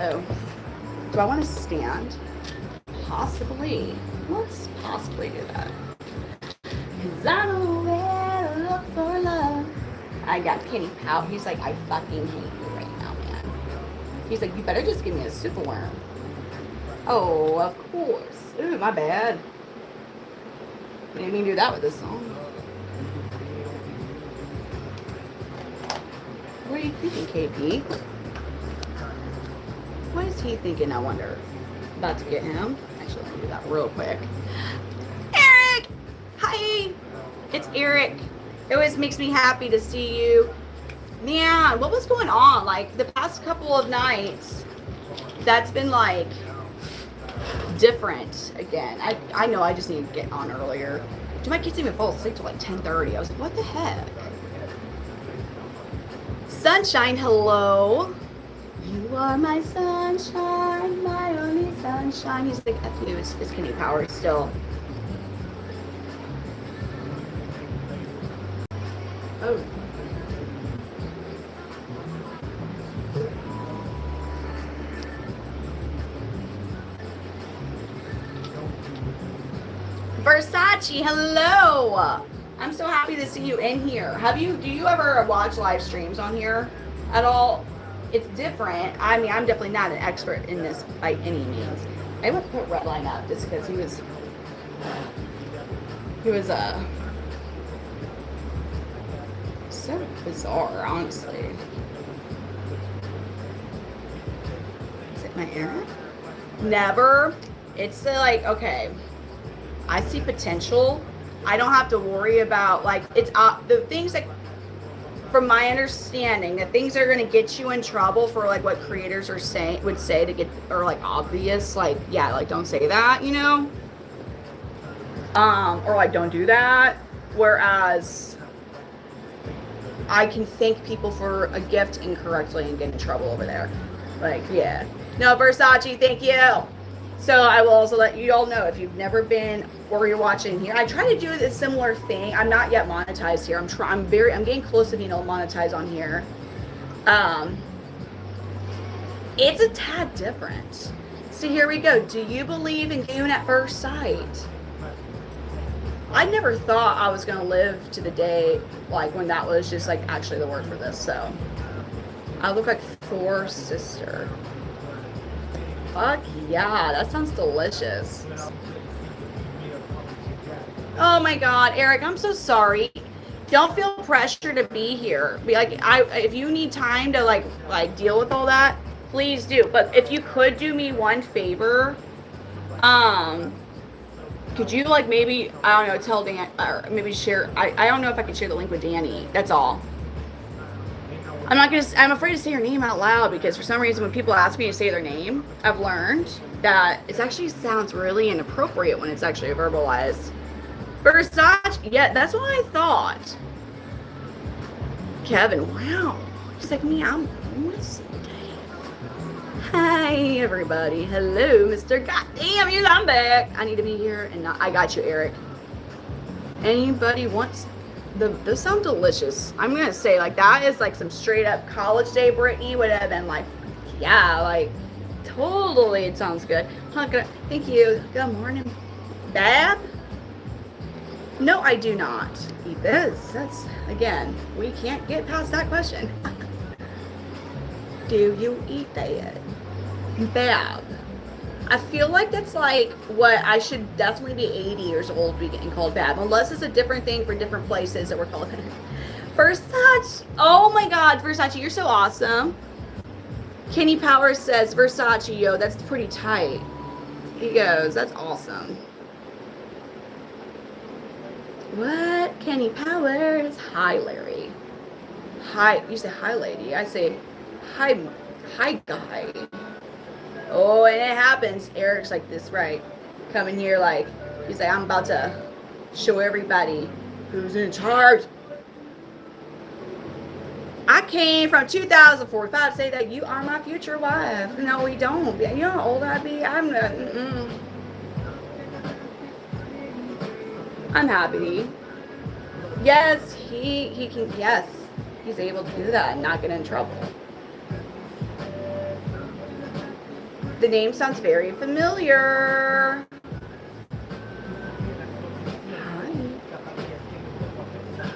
Oh, do I want to stand? Possibly. Let's possibly do that. Cause I don't know where to look for love. I got Kenny Pout. He's like, I fucking hate you right now, man. He's like, you better just give me a super worm. Oh, of course. Ooh, my bad. Didn't mean to do that with this song. What are you thinking, KP? What is he thinking, I wonder? About to get him. Actually, let me do that real quick. Eric! Hi! It's Eric. It always makes me happy to see you. Man, what was going on? Like, the past couple of nights, that's been, like, different again. I know I just need to get on earlier. Dude, my kids even fall asleep till, like, 10:30. I was like, what the heck? Sunshine, hello. You are my sunshine, my only sunshine. He's like, F you, it's Kenny Powers still. Oh. Versace, hello. I'm so happy to see you in here. Do you ever watch live streams on here at all? It's different. I mean, I'm definitely not an expert in this by any means. I would put Redline up just because he was so bizarre, honestly. Is it my Eric? Never. It's like, okay, I see potential. I don't have to worry about, like, it's the things that, from my understanding, the things that are going to get you in trouble for, like, what creators are would say to get, or like obvious, like, yeah, like, don't say that, you know, or like, don't do that. Whereas I can thank people for a gift incorrectly and get in trouble over there. Like, yeah, no, Versace, thank you. So I will also let you all know, if you've never been or you're watching here, I try to do a similar thing. I'm not yet monetized here. I'm getting close to being able to monetize on here. It's a tad different. So here we go. Do you believe in viewing at first sight? I never thought I was gonna live to the day like when that was just like actually the word for this. So I look like Thor's sister. Fuck yeah, that sounds delicious. Oh my God, Eric, I'm so sorry. Don't feel pressure to be here. Be like, if you need time to like deal with all that, please do. But if you could do me one favor, could you like maybe, I don't know, tell Dan, or maybe share, I don't know if I could share the link with Danny. That's all. I'm afraid to say your name out loud because for some reason when people ask me to say their name, I've learned that it actually sounds really inappropriate when it's actually verbalized. Versace, yeah, that's what I thought. Kevin, wow. He's like me, I'm Wednesday. Hi, everybody. Hello, Mr. Goddamn, I'm back. I need to be here and I got you, Eric. Anybody wants... Those sound delicious. I'm gonna say, like, that is like some straight up college day Brittany would have been like, yeah, like, totally, it sounds good. Thank you. Good morning, Bab. No, I do not eat this. That's, again, we can't get past that question. Do you eat that? Bab. I feel like that's like what I should definitely be 80 years old to be getting called Bab, unless it's a different thing for different places that we're called. Versace. Oh my God, Versace, you're so awesome. Kenny Powers says, Versace, yo, that's pretty tight. He goes, that's awesome. What? Kenny Powers. Hi, Larry. Hi. You say hi, lady. I say hi, guy. Oh, and it happens. Eric's like this, right? Coming here like, he's like, I'm about to show everybody who's in charge. I came from 2004. If I'd say that you are my future wife. No, we don't. You know how old I'd be? I'm happy. Yes, he can, yes. He's able to do that and not get in trouble. The name sounds very familiar.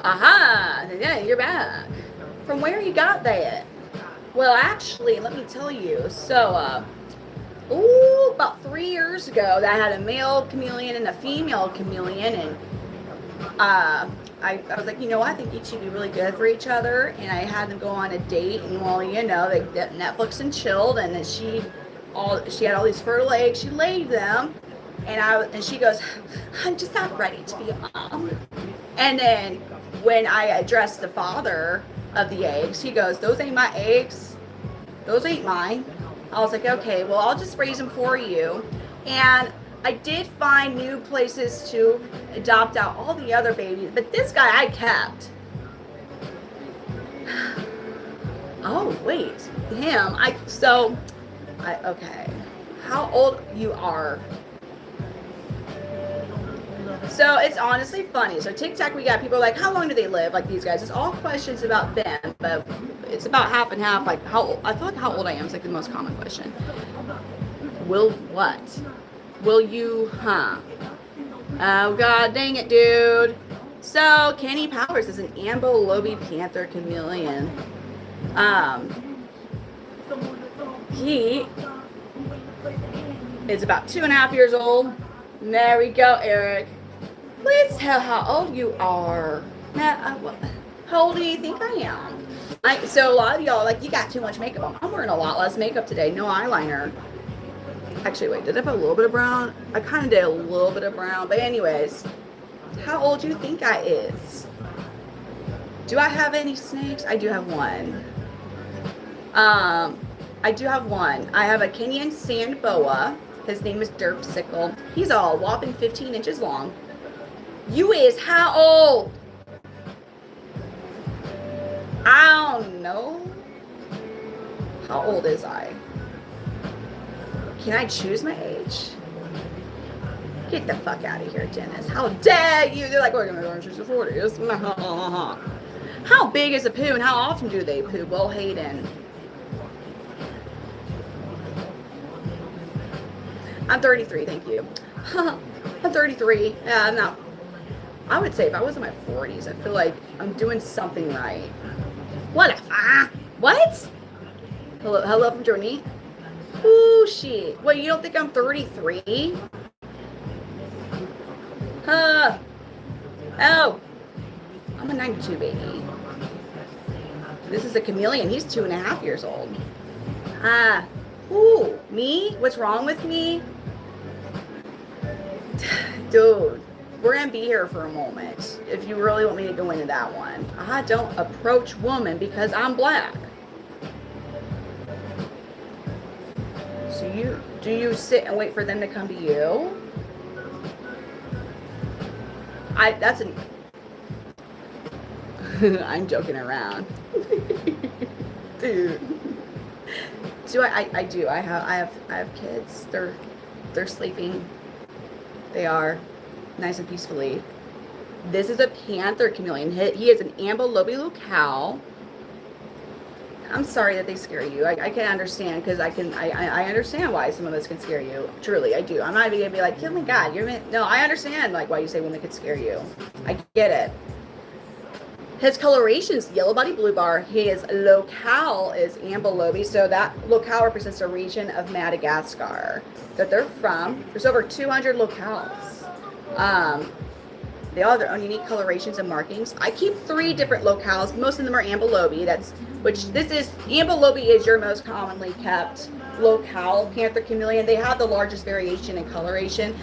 Aha! Yeah, you're back. From where you got that? Well, actually, let me tell you. So, about 3 years ago, that had a male chameleon and a female chameleon, and I was like, you know, I think each should be really good for each other, and I had them go on a date, and well, you know, they Netflix and chilled, and then she had all these fertile eggs. She laid them, and she goes, I'm just not ready to be a mom. And then when I addressed the father of the eggs, he goes, those ain't my eggs. Those ain't mine. I was like, okay, well, I'll just raise them for you. And I did find new places to adopt out all the other babies, but this guy I kept. Oh, wait, him. Okay. How old you are? So it's honestly funny. So TikTok, we got people like, how long do they live? Like these guys. It's all questions about them, but it's about half and half. Like I feel like how old I am is like the most common question. Will what? Will you, Oh God, dang it, dude. So Kenny Powers is an Ambo-Lobe Panther Chameleon. He is about 2.5 years old. There we go, Eric. Please tell how old you are. Now, how old do you think I am? So a lot of y'all like, you got too much makeup on. I'm wearing a lot less makeup today. No eyeliner. Actually, wait, did I put a little bit of brown? I kind of did a little bit of brown. But anyways, how old do you think I is? Do I have any snakes? I do have one. I do have one. I have a Kenyan sand boa. His name is Derpsicle. He's a whopping 15 inches long. You is how old? I don't know. How old is I? Can I choose my age? Get the fuck out of here, Dennis. How dare you? They're like, we're going to choose the 40s. How big is a poo and how often do they poo? Well, Hayden. I'm 33, thank you. I'm 33. Yeah, I'm not. I would say if I was in my 40s, I feel like I'm doing something right. What? What? Hello from Germany. Ooh, shit. What, you don't think I'm 33? Oh. I'm a 92 baby. This is a chameleon. He's 2.5 years old. Ooh, me? What's wrong with me? Dude, we're going to be here for a moment. If you really want me to go into that one. I don't approach women because I'm black. So do you sit and wait for them to come to you? I'm joking around. Dude. I do. I have kids. They're sleeping. They are nice and peacefully. This is a Panther Chameleon. He is an Ambo-Lobe locale. I'm sorry that they scare you. I can understand because I understand why some of us can scare you. Truly, I do. I'm not even gonna be like, oh my God, no, I understand like why you say women could scare you. I get it. His coloration is yellow body blue bar. His locale is Ambo-Lobe. So that locale represents a region of Madagascar that they're from. There's over 200 locales. They all have their own unique colorations and markings. I keep 3 different locales. Most of them are Ambo-Lobe. Ambo-Lobe is your most commonly kept locale Panther Chameleon. They have the largest variation in coloration.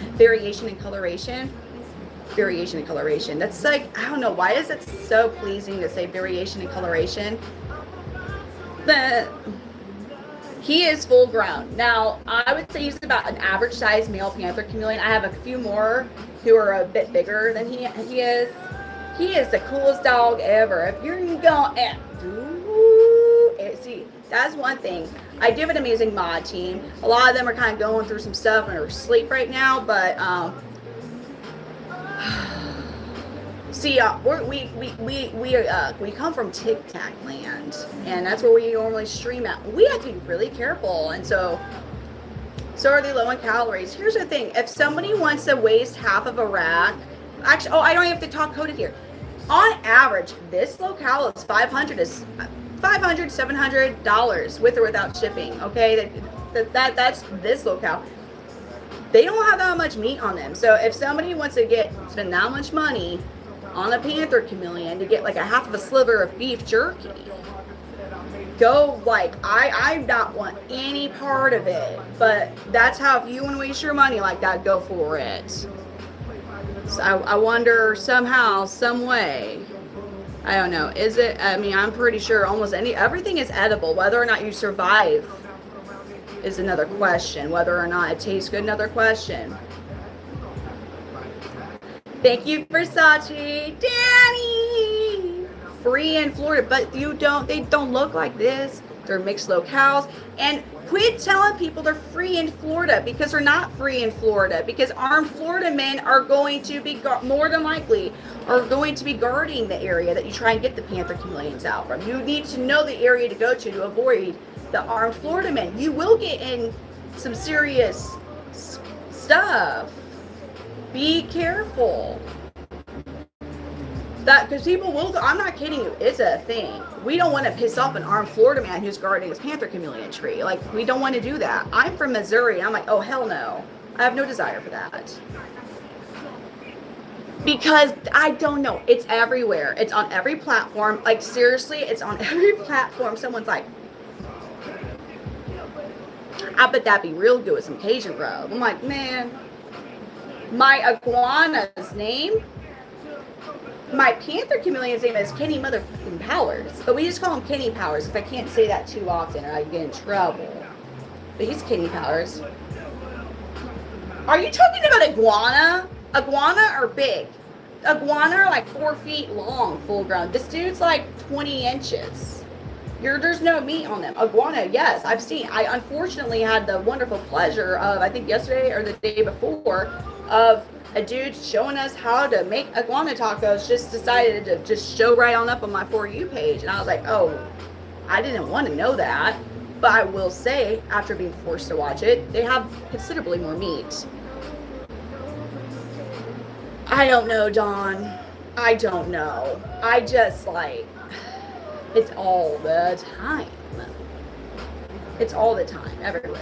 That's like, I don't know, why is it so pleasing to say variation in coloration? But he is full grown. Now, I would say he's about an average size male Panther Chameleon. I have a few more who are a bit bigger than he is. He is the coolest dog ever. If you're going see, that's one thing. I do have an amazing mod team. A lot of them are kind of going through some stuff and are asleep right now, but see, we come from TikTok land, and that's where we normally stream at. We have to be really careful, and so So are they low in calories? Here's the thing. If somebody wants to waste half of a rack, actually, I don't even have to talk coded here. On average, this locale is $700 with or without shipping. Okay, that's this locale. They don't have that much meat on them. So if somebody wants to spend that much money on a Panther Chameleon to get like a half of a sliver of beef jerky, go like I not want any part of it. But that's how, if you want to waste your money like that, go for it. So I wonder somehow, some way, I don't know, is it? I mean, I'm pretty sure almost everything is edible. Whether or not you survive is another question. Whether or not it tastes good, another question. Thank you, Versace. Danny! Free in Florida, but they don't look like this. They're mixed locales. And quit telling people they're free in Florida, because they're not free in Florida, because armed Florida men are going to be, more than likely, are going to be guarding the area that you try and get the Panther Chameleons out from. You need to know the area to go to avoid the armed Florida men. You will get in some serious stuff. Be careful. That, because people will, I'm not kidding you, it's a thing. We don't want to piss off an armed Florida man who's guarding his Panther Chameleon tree. Like, we don't want to do that. I'm from Missouri, and I'm like, oh, hell no. I have no desire for that. Because, I don't know, it's everywhere. It's on every platform. Like, seriously, it's on every platform. Someone's like, I bet that'd be real good with some Cajun rub. I'm like, man, my iguana's name, my Panther Chameleon's name is Kenny motherfucking Powers. But we just call him Kenny Powers because I can't say that too often or I get in trouble. But he's Kenny Powers. Are you talking about iguana? Iguana are big. Iguana are like 4 feet long, full grown. This dude's like 20 inches. There's no meat on them. Iguana, yes, I've seen. I unfortunately had the wonderful pleasure of, I think yesterday or the day before, of a dude showing us how to make iguana tacos. Just decided to just show right on up on my For You page. And I was like, oh, I didn't want to know that. But I will say, after being forced to watch it, they have considerably more meat. I don't know, Dawn. I don't know. I just like, it's all the time. It's all the time, everywhere.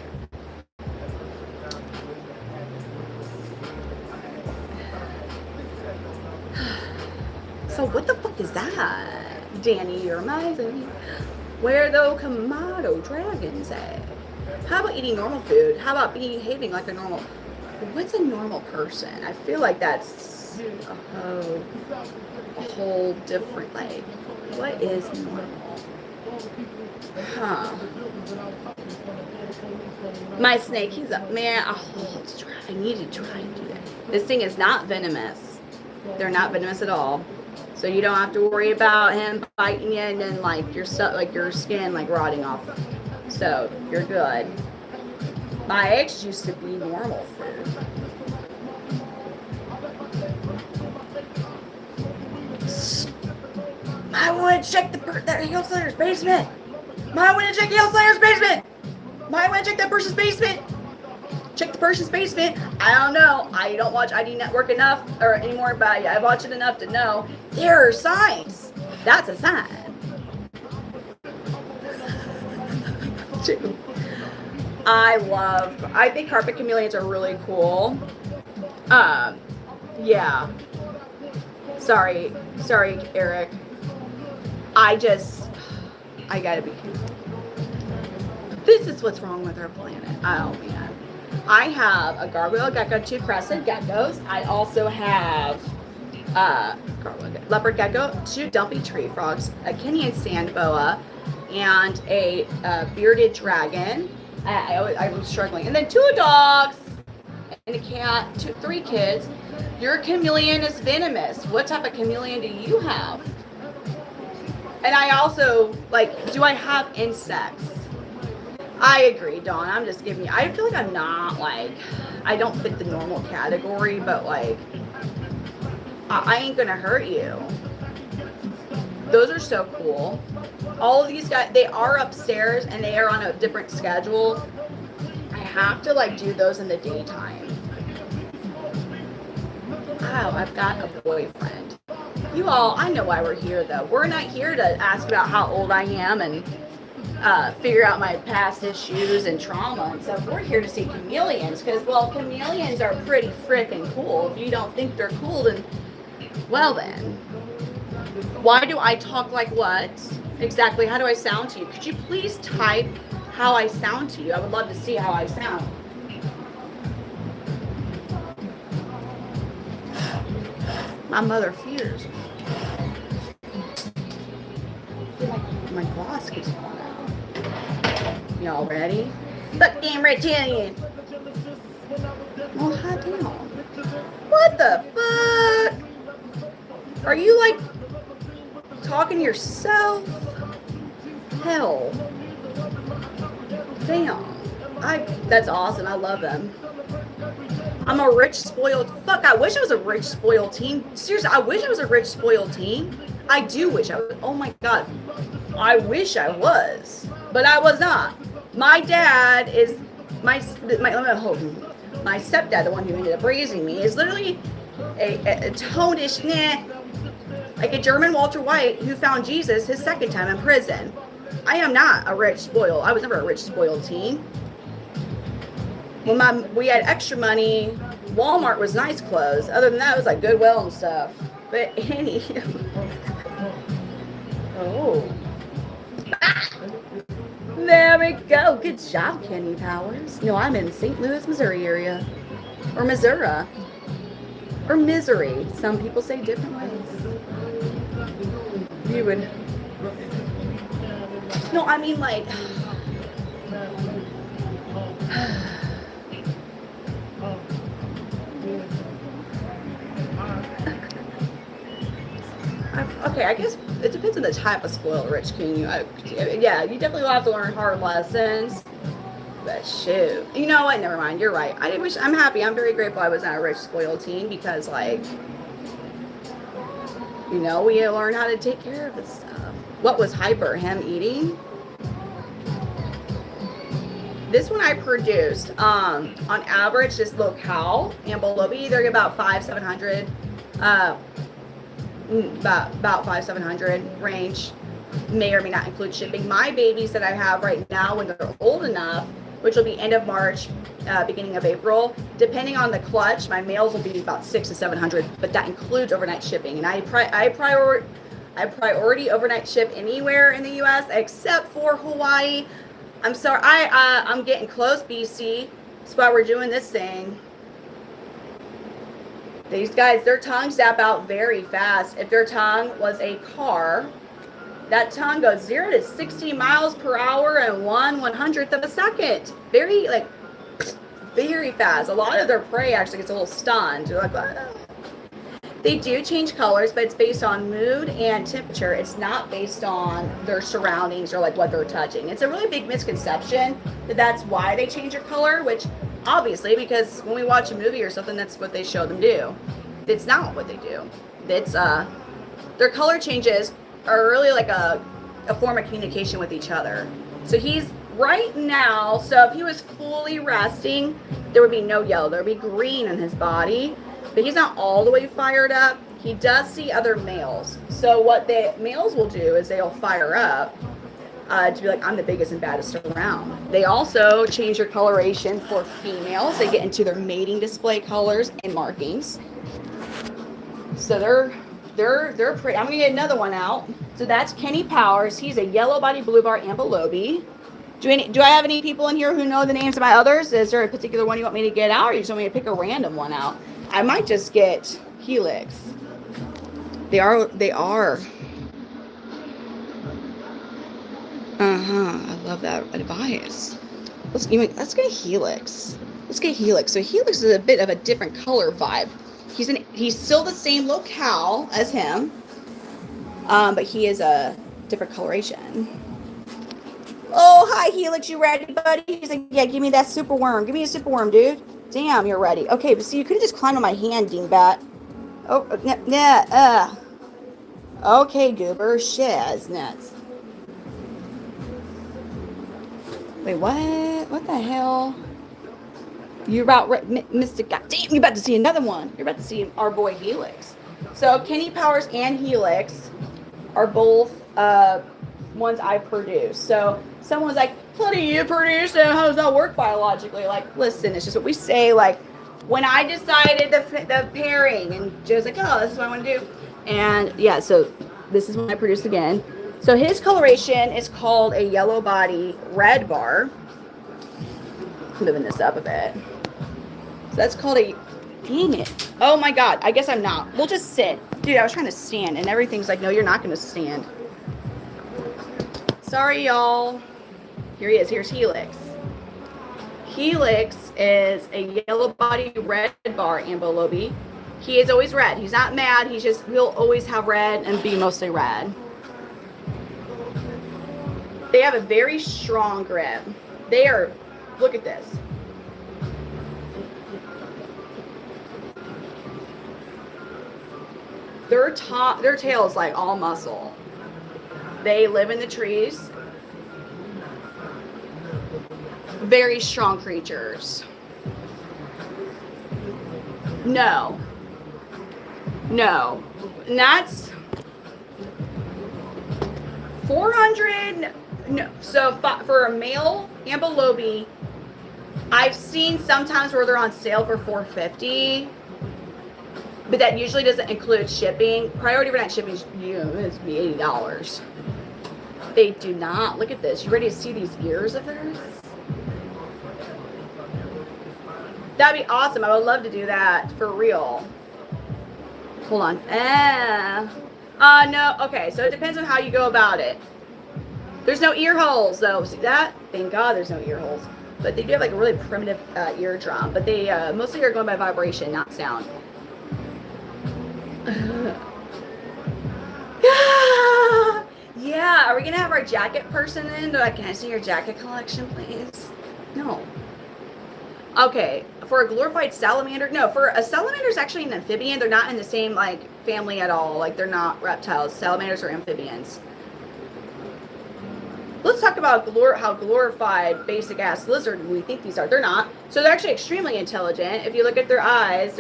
So what the fuck is that? Danny, you're amazing. Where the Komodo dragons at? How about eating normal food? How about behaving like a normal... What's a normal person? I feel like that's a whole different, like, what is normal? Huh. My snake, he's up. Man, I need to try and do that. This thing is not venomous. They're not venomous at all. So you don't have to worry about him biting you and then like your skin like rotting off. So you're good. My eggs used to be normal food. I want to check that Hail Slayer's basement. I want to check Hail Slayer's basement. I want to check that person's basement. Check the person's basement. I don't know. I don't watch ID Network enough or anymore, but I watch it enough to know there are signs. That's a sign. I think carpet chameleons are really cool. Yeah. Sorry, Eric. I gotta be careful. This is what's wrong with our planet. Oh man. I have a gargoyle gecko, 2 crescent geckos. I also have leopard gecko, 2 dumpy tree frogs, a Kenyan sand boa, and a bearded dragon. I was struggling. And then 2 dogs and a cat, 3 kids. Your chameleon is venomous. What type of chameleon do you have? And I also, like, do I have insects? I agree, Dawn. I'm just giving you, I feel like I'm not, like, I don't fit the normal category, but, like, I ain't gonna hurt you. Those are so cool. All of these guys, they are upstairs, and they are on a different schedule. I have to like do those in the daytime. Oh, I've got a boyfriend. You all, I know why we're here though. We're not here to ask about how old I am and figure out my past issues and trauma and stuff. We're here to see chameleons because, well, chameleons are pretty freaking cool. If you don't think they're cool, then, well then. Why do I talk like what? Exactly, how do I sound to you? Could you please type how I sound to you? I would love to see how I sound. My mother fears. My gloss keeps falling out. Y'all ready? Fucking reptilian. Oh, hot damn. What the fuck? Are you like talking to yourself? Hell. Damn. That's awesome. I love them. I'm a rich, spoiled. Fuck, I wish I was a rich, spoiled teen. Seriously, I wish I was a rich, spoiled teen. I do wish I was. Oh my God. I wish I was. But I was not. My dad is. My stepdad, the one who ended up raising me, is literally a tonedish, like a German Walter White who found Jesus his second time in prison. I am not a rich, spoiled. I was never a rich, spoiled teen. When we had extra money, Walmart was nice clothes. Other than that, it was like Goodwill and stuff. But oh. There we go. Good job, Kenny Powers. No, I'm in St. Louis, Missouri area. Or Missouri. Or Misery. Some people say different ways. You would. No, I mean like. Okay, I guess it depends on the type of spoiled rich king you. Yeah, you definitely will have to learn hard lessons. But shoot, you know what? Never mind. You're right. I'm happy. I'm very grateful I was not a rich spoiled teen because, like, you know, we learn how to take care of this stuff. What was hyper? Him eating? This one I produced. On average, this little cow and Belobi, they're about 500-700. About 500-700 range. May or may not include shipping. My babies that I have right now, when they're old enough, which will be end of March, beginning of April, depending on the clutch, my males will be about 600-700, but that includes overnight shipping. And I priority overnight ship anywhere in the U.S. except for Hawaii. I'm sorry, I'm getting close, BC. That's why we're doing this thing. These guys, their tongues zap out very fast. If their tongue was a car, that tongue goes 0 to 60 miles per hour in 1/100th of a second. Very, like, very fast. A lot of their prey actually gets a little stunned. They're like, ah. They do change colors, but it's based on mood and temperature. It's not based on their surroundings or like what they're touching. It's a really big misconception that that's why they change their color, which obviously, because when we watch a movie or something, that's what they show them do. It's not what they do. It's their color changes are really like a form of communication with each other. So he's right now, so if he was fully resting, there would be no yellow. There would be green in his body, but he's not all the way fired up. He does see other males. So what the males will do is they'll fire up to be like, I'm the biggest and baddest around. They also change their coloration for females. They get into their mating display colors and markings. So they're pretty. I'm gonna get another one out. So that's Kenny Powers. He's a yellow body blue bar ambelobi. Do I have any people in here who know the names of my others? Is there a particular one you want me to get out, or you just want me to pick a random one out? I might just get Helix. They are. I love that advice. Let's get Helix. Let's get Helix. So Helix is a bit of a different color vibe. He's still the same locale as him, but he is a different coloration. Oh, hi Helix, you ready, buddy? He's like, yeah, give me that super worm. Give me a super worm, dude. Damn, you're ready. Okay, but see, you could have just climbed on my hand, dingbat. Oh, yeah, Okay, goober, shiznets. Wait, what? What the hell? You're about, Mr. Goddamn, you're about to see another one. You're about to see our boy Helix. So Kenny Powers and Helix are both ones I produce. So someone's like, how do you produce it? How does that work biologically? Like, listen, it's just what we say. Like, when I decided the pairing, and Joe's like, oh, this is what I want to do. And yeah, so this is when I produce again. So his coloration is called a yellow body red bar. Moving this up a bit. So that's called a, dang it. Oh my God, I guess I'm not. We'll just sit. Dude, I was trying to stand and everything's like, no, you're not gonna stand. Sorry, y'all. Here he is, here's Helix. Helix is a yellow body red bar ambilobi. He is always red. He's not mad, he'll always have red and be mostly red. They have a very strong grip. They are, look at this. Their tail is like all muscle. They live in the trees. Very strong creatures. No. And that's 400. No. So for a male ambilobi, I've seen sometimes where they're on sale for $450. But that usually doesn't include shipping. Priority for that shipping is be $80. They do not. Look at this. You ready to see these ears of theirs? That'd be awesome. I would love to do that for real. Hold on. No. Okay, so it depends on how you go about it. There's no ear holes though. See that? Thank God there's no ear holes. But they do have like a really primitive eardrum. But they mostly are going by vibration, not sound. Yeah, are we gonna have our jacket person in? They're like, can I see your jacket collection, please? No. Okay, for a glorified salamander, no, for a salamander is actually an amphibian. They're not in the same like family at all. Like they're not reptiles. Salamanders are amphibians. Let's talk about how glorified basic ass lizard we think these are. They're not. So they're actually extremely intelligent. If you look at their eyes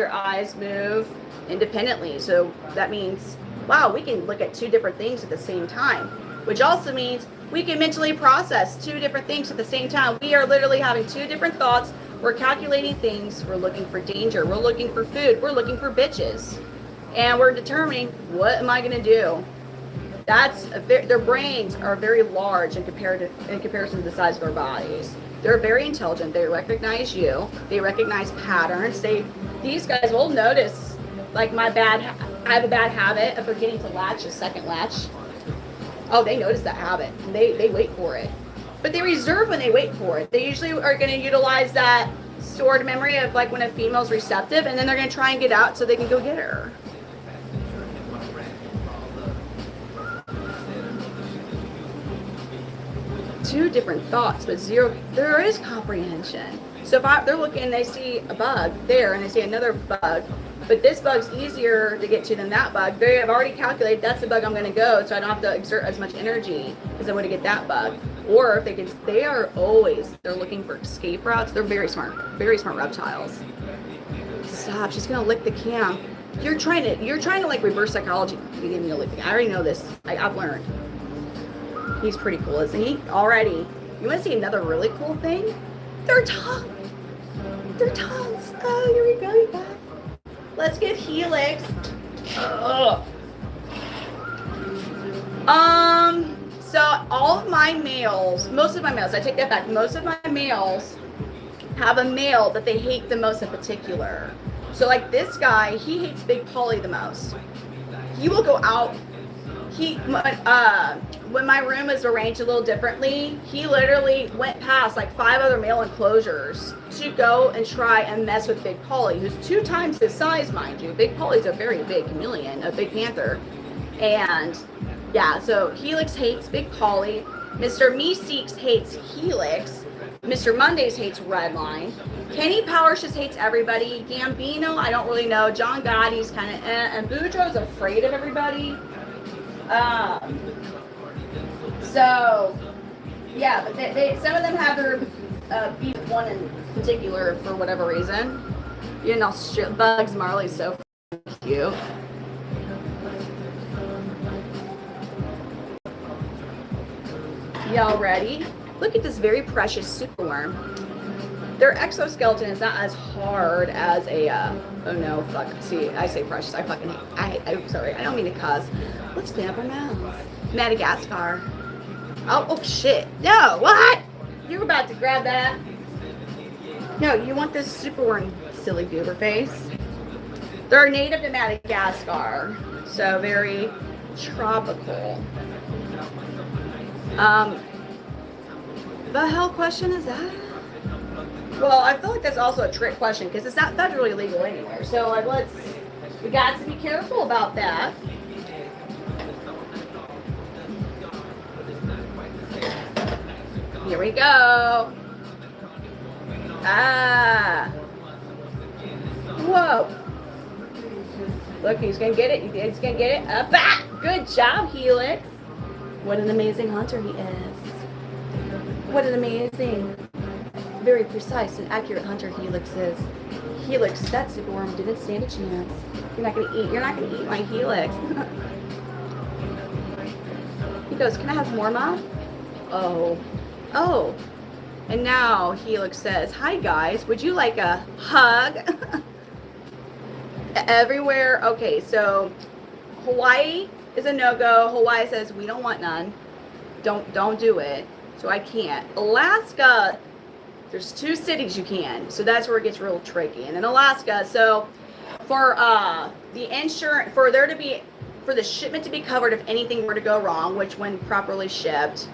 move independently. So that means, wow, we can look at two different things at the same time, which also means we can mentally process two different things at the same time. We are literally having two different thoughts. We're calculating things. We're looking for danger. We're looking for food. We're looking for bitches. And we're determining, what am I going to do? Their brains are very large in comparison to the size of their bodies. They're very intelligent. They recognize you. They recognize patterns. These guys will notice, like I have a bad habit of forgetting to latch a second latch. Oh, they notice that habit. They wait for it. But they reserve when they wait for it. They usually are going to utilize that stored memory of like when a female's receptive, and then they're going to try and get out so they can go get her. Two different thoughts, but zero. There is comprehension. So if they're looking, they see a bug there, and they see another bug, but this bug's easier to get to than that bug. They have already calculated that's the bug I'm going to go, so I don't have to exert as much energy because I want to get that bug. Or if they're looking for escape routes. They're very smart reptiles. Stop! She's going to lick the cam. You're trying to like reverse psychology. You didn't know lick the cam. I already know this. I've learned. He's pretty cool, isn't he? Already. You want to see another really cool thing? Their tongue. Their tongues. Oh, here we go, you guys. Let's give Helix. So all of my males, most of my males, I take that back. Most of my males have a male that they hate the most in particular. So like this guy, he hates Big Polly the most. He will go out. When my room is arranged a little differently, he literally went past like 5 other male enclosures to go and try and mess with Big Polly, who's 2 times his size, mind you. Big Polly's a very big chameleon, a big panther. And yeah, so Helix hates Big Polly. Mr. Meeseeks hates Helix. Mr. Mondays hates Redline. Kenny Powers just hates everybody. Gambino, I don't really know. John Gotti's kind of and Boudreaux's afraid of everybody. So, yeah, but some of them have their beat one in particular for whatever reason. You know, Bugs Marley's so cute. Y'all ready? Look at this very precious superworm. Their exoskeleton is not as hard as a, oh no, fuck. See, I say precious. I fucking hate, I'm sorry. I don't mean to cuss. Let's clean up our mouths. Madagascar. Oh shit. No, what? You're about to grab that. No, you want this superworm, silly goober face. They're native to Madagascar, so very tropical. The hell question is that? Well, I feel like that's also a trick question because it's not federally legal anywhere. So like, we got to be careful about that. Here we go. Ah. Whoa. Look, he's gonna get it. He's gonna get it. Up. Ah! Good job, Helix. What an amazing hunter he is. What an amazing, very precise and accurate hunter Helix is. Helix, that superworm didn't stand a chance. You're not gonna eat my Helix. He goes, can I have more, Mom? Oh. And now Helix says, hi guys, would you like a hug? Everywhere. Okay, so Hawaii is a no-go. Hawaii says we don't want none. Don't do it. So I can't. Alaska, there's 2 cities you can. So that's where it gets real tricky. And in Alaska, so for the insurance, for the shipment to be covered if anything were to go wrong, which when properly shipped,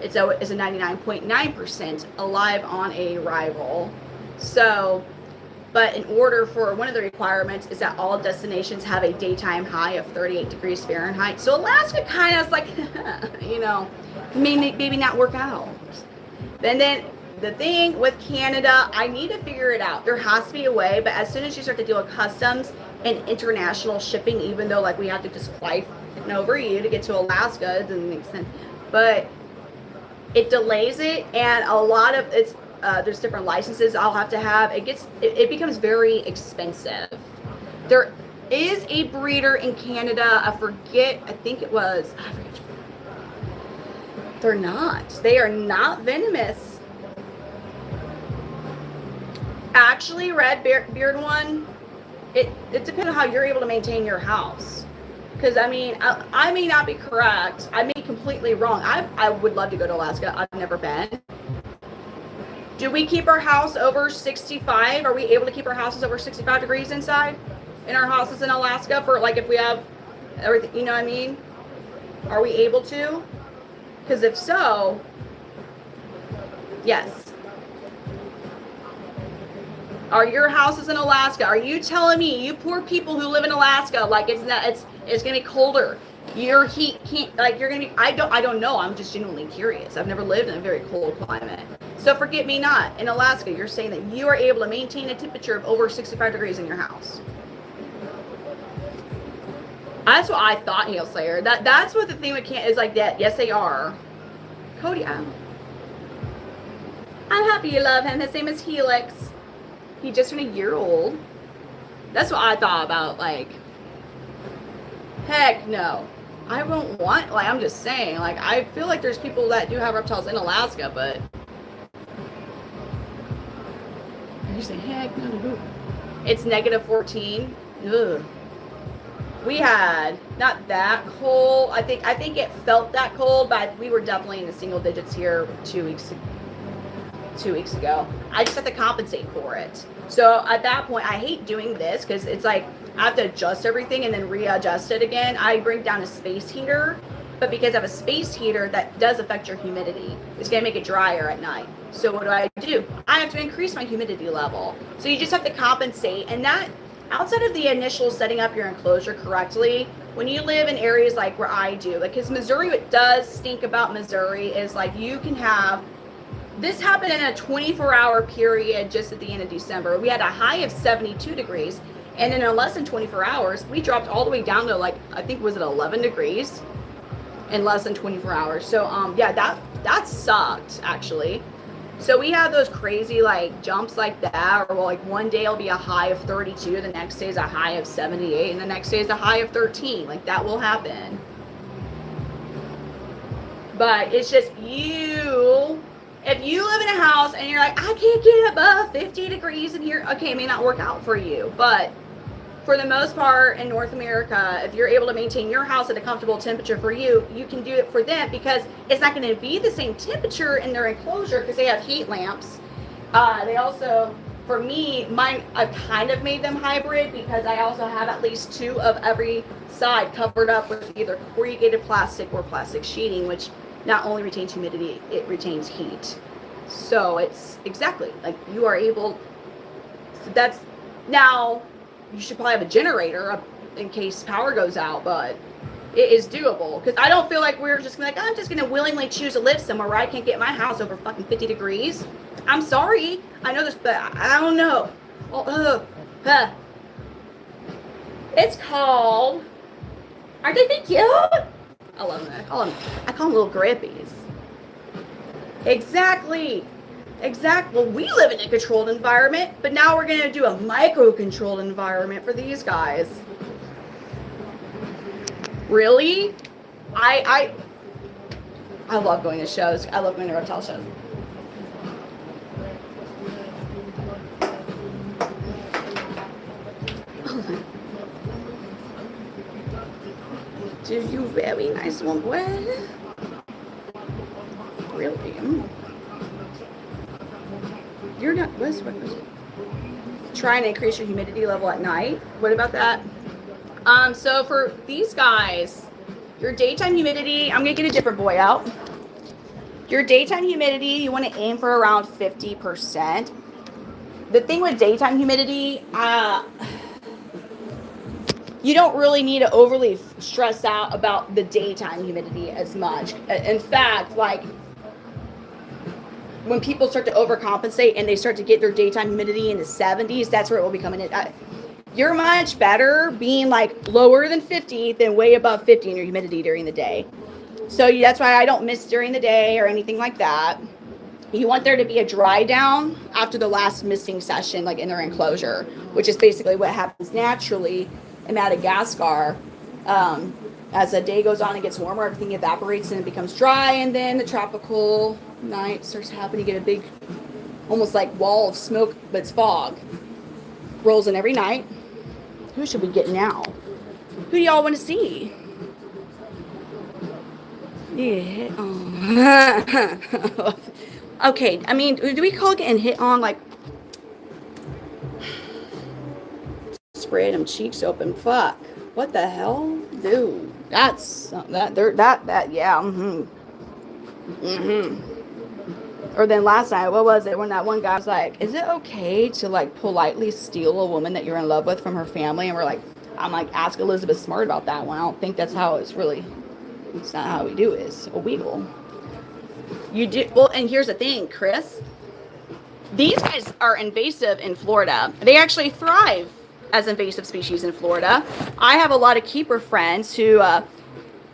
it's a 99.9% alive on arrival. So, but in order for, one of the requirements is that all destinations have a daytime high of 38 degrees Fahrenheit. So Alaska kind of is like, you know, maybe not work out. And then the thing with Canada, I need to figure it out. There has to be a way, but as soon as you start to deal with customs and international shipping, even though like we have to just fly over you to get to Alaska, it doesn't make sense. But it delays it, and a lot of it's there's different licenses I'll have to have. It becomes very expensive. There is a breeder in Canada. I think it was. They're not. They are not venomous. Actually, red beard one. It depends on how you're able to maintain your house. Because, I mean, I may not be correct. I may be completely wrong. I would love to go to Alaska. I've never been. Do we keep our house over 65? Are we able to keep our houses over 65 degrees inside? In our houses in Alaska? For, like, if we have everything, you know what I mean? Are we able to? Because if so, yes. Are your houses in Alaska? Are you telling me, you poor people who live in Alaska, like it's gonna be colder? Your heat can't, like you're gonna be. I don't know. I'm just genuinely curious. I've never lived in a very cold climate. So forget me not. In Alaska, you're saying that you are able to maintain a temperature of over 65 degrees in your house. That's what I thought, Hail Slayer. That's what the thing with Canada is like that. Yes, they are. Cody, I'm happy you love him. His name is Helix. He just turned a year old. That's what I thought about, like, heck no. I won't want, like, I'm just saying, like, I feel like there's people that do have reptiles in Alaska, but you say, heck no. It's -14. Ugh. We had not that cold. I think it felt that cold, but we were definitely in the single digits here 2 weeks ago. I just have to compensate for it. So at that point, I hate doing this because it's like I have to adjust everything and then readjust it again. I bring down a space heater, but because I have a space heater, that does affect your humidity. It's gonna make it drier at night. So what do? I have to increase my humidity level. So you just have to compensate, and that outside of the initial setting up your enclosure correctly, when you live in areas like where I do, like, because Missouri, what does stink about Missouri is like you can have. This happened in a 24-hour period just at the end of December. We had a high of 72 degrees, and in less than 24 hours, we dropped all the way down to, like, I think, was it 11 degrees in less than 24 hours. So, yeah, that sucked, actually. So we have those crazy like jumps like that, or like one day it'll be a high of 32, the next day is a high of 78, and the next day is a high of 13. Like that will happen. But it's just you. If you live in a house and you're like, I can't get above 50 degrees in here, okay, it may not work out for you. But for the most part in North America, if you're able to maintain your house at a comfortable temperature for you, you can do it for them, because it's not going to be the same temperature in their enclosure because they have heat lamps. They also, for me, mine, I've kind of made them hybrid because I also have at least 2 of every side covered up with either corrugated plastic or plastic sheeting, which not only retains humidity, it retains heat. So it's exactly like you are able, so that's, now you should probably have a generator in case power goes out, but it is doable, because I don't feel like we're just gonna, like, I'm just gonna willingly choose to live somewhere where I can't get my house over fucking 50 degrees. I'm sorry, I know this, but I don't know. It's called, aren't they cute? I love them. I call them little grippies. Exactly. Well, we live in a controlled environment, but now we're going to do a micro-controlled environment for these guys. Really? I love going to shows. I love going to reptile shows. Do you very nice one, boy? Really? You're not. What was it? Trying to increase your humidity level at night. What about that? So for these guys, your daytime humidity, I'm gonna get a different boy out. Your daytime humidity, you want to aim for around 50%. The thing with daytime humidity, you don't really need to overly stress out about the daytime humidity as much. In fact, like when people start to overcompensate and they start to get their daytime humidity in the 70s, that's where it will be coming in. You're much better being like lower than 50 than way above 50 in your humidity during the day. So that's why I don't mist during the day or anything like that. You want there to be a dry down after the last misting session, like in their enclosure, which is basically what happens naturally in Madagascar. As the day goes on, it gets warmer, everything evaporates and it becomes dry, and then the tropical night starts happening. You get a big, almost like wall of smoke, but it's fog. Rolls in every night. Who should we get now? Who do y'all want to see? Yeah, hit on. Okay, I mean, do we call getting hit on like spread them cheeks open? Fuck. What the hell? Dude, that's that yeah. Or then last night, what was it when that one guy was like, is it okay to like politely steal a woman that you're in love with from her family? And we're like, I'm like, ask Elizabeth Smart about that one. I don't think that's how it's really, it's not how we do it. It's illegal. You do, well, and here's the thing, Chris. These guys are invasive in Florida. They actually thrive as invasive species in Florida. I have a lot of keeper friends who,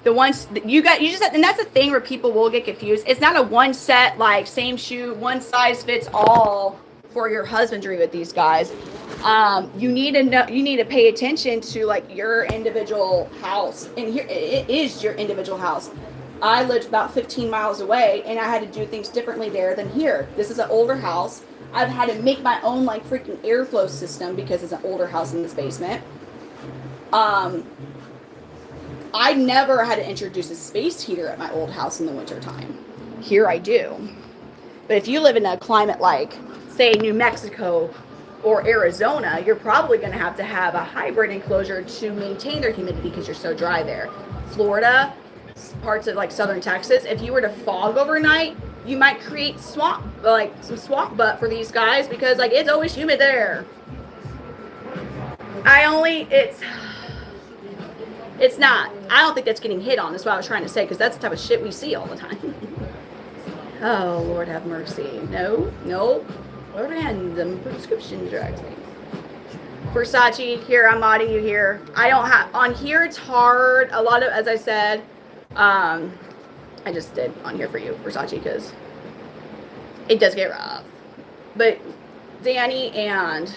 the ones that you just, and that's the thing where people will get confused. It's not a one set, like same shoe, one size fits all for your husbandry with these guys. You need to know, you need to pay attention to like your individual house. And here it is your individual house. I lived about 15 miles away and I had to do things differently there than here. This is an older house. I've had to make my own like freaking airflow system because it's an older house in this basement. I never had to introduce a space heater at my old house in the wintertime. Here I do. But if you live in a climate like, say, New Mexico or Arizona, you're probably going to have a hybrid enclosure to maintain their humidity because you're so dry there. Florida, parts of like southern Texas, if you were to fog overnight, you might create swamp, like some swamp butt for these guys because like it's always humid there. It's not. I don't think that's getting hit on. That's what I was trying to say, because that's the type of shit we see all the time. Oh, Lord have mercy. No. Random prescription drugs. Versace, here, I'm modding you here. I don't have, on here it's hard. A lot of, as I said, I just did on here for you, Versace, because It does get rough. But Danny and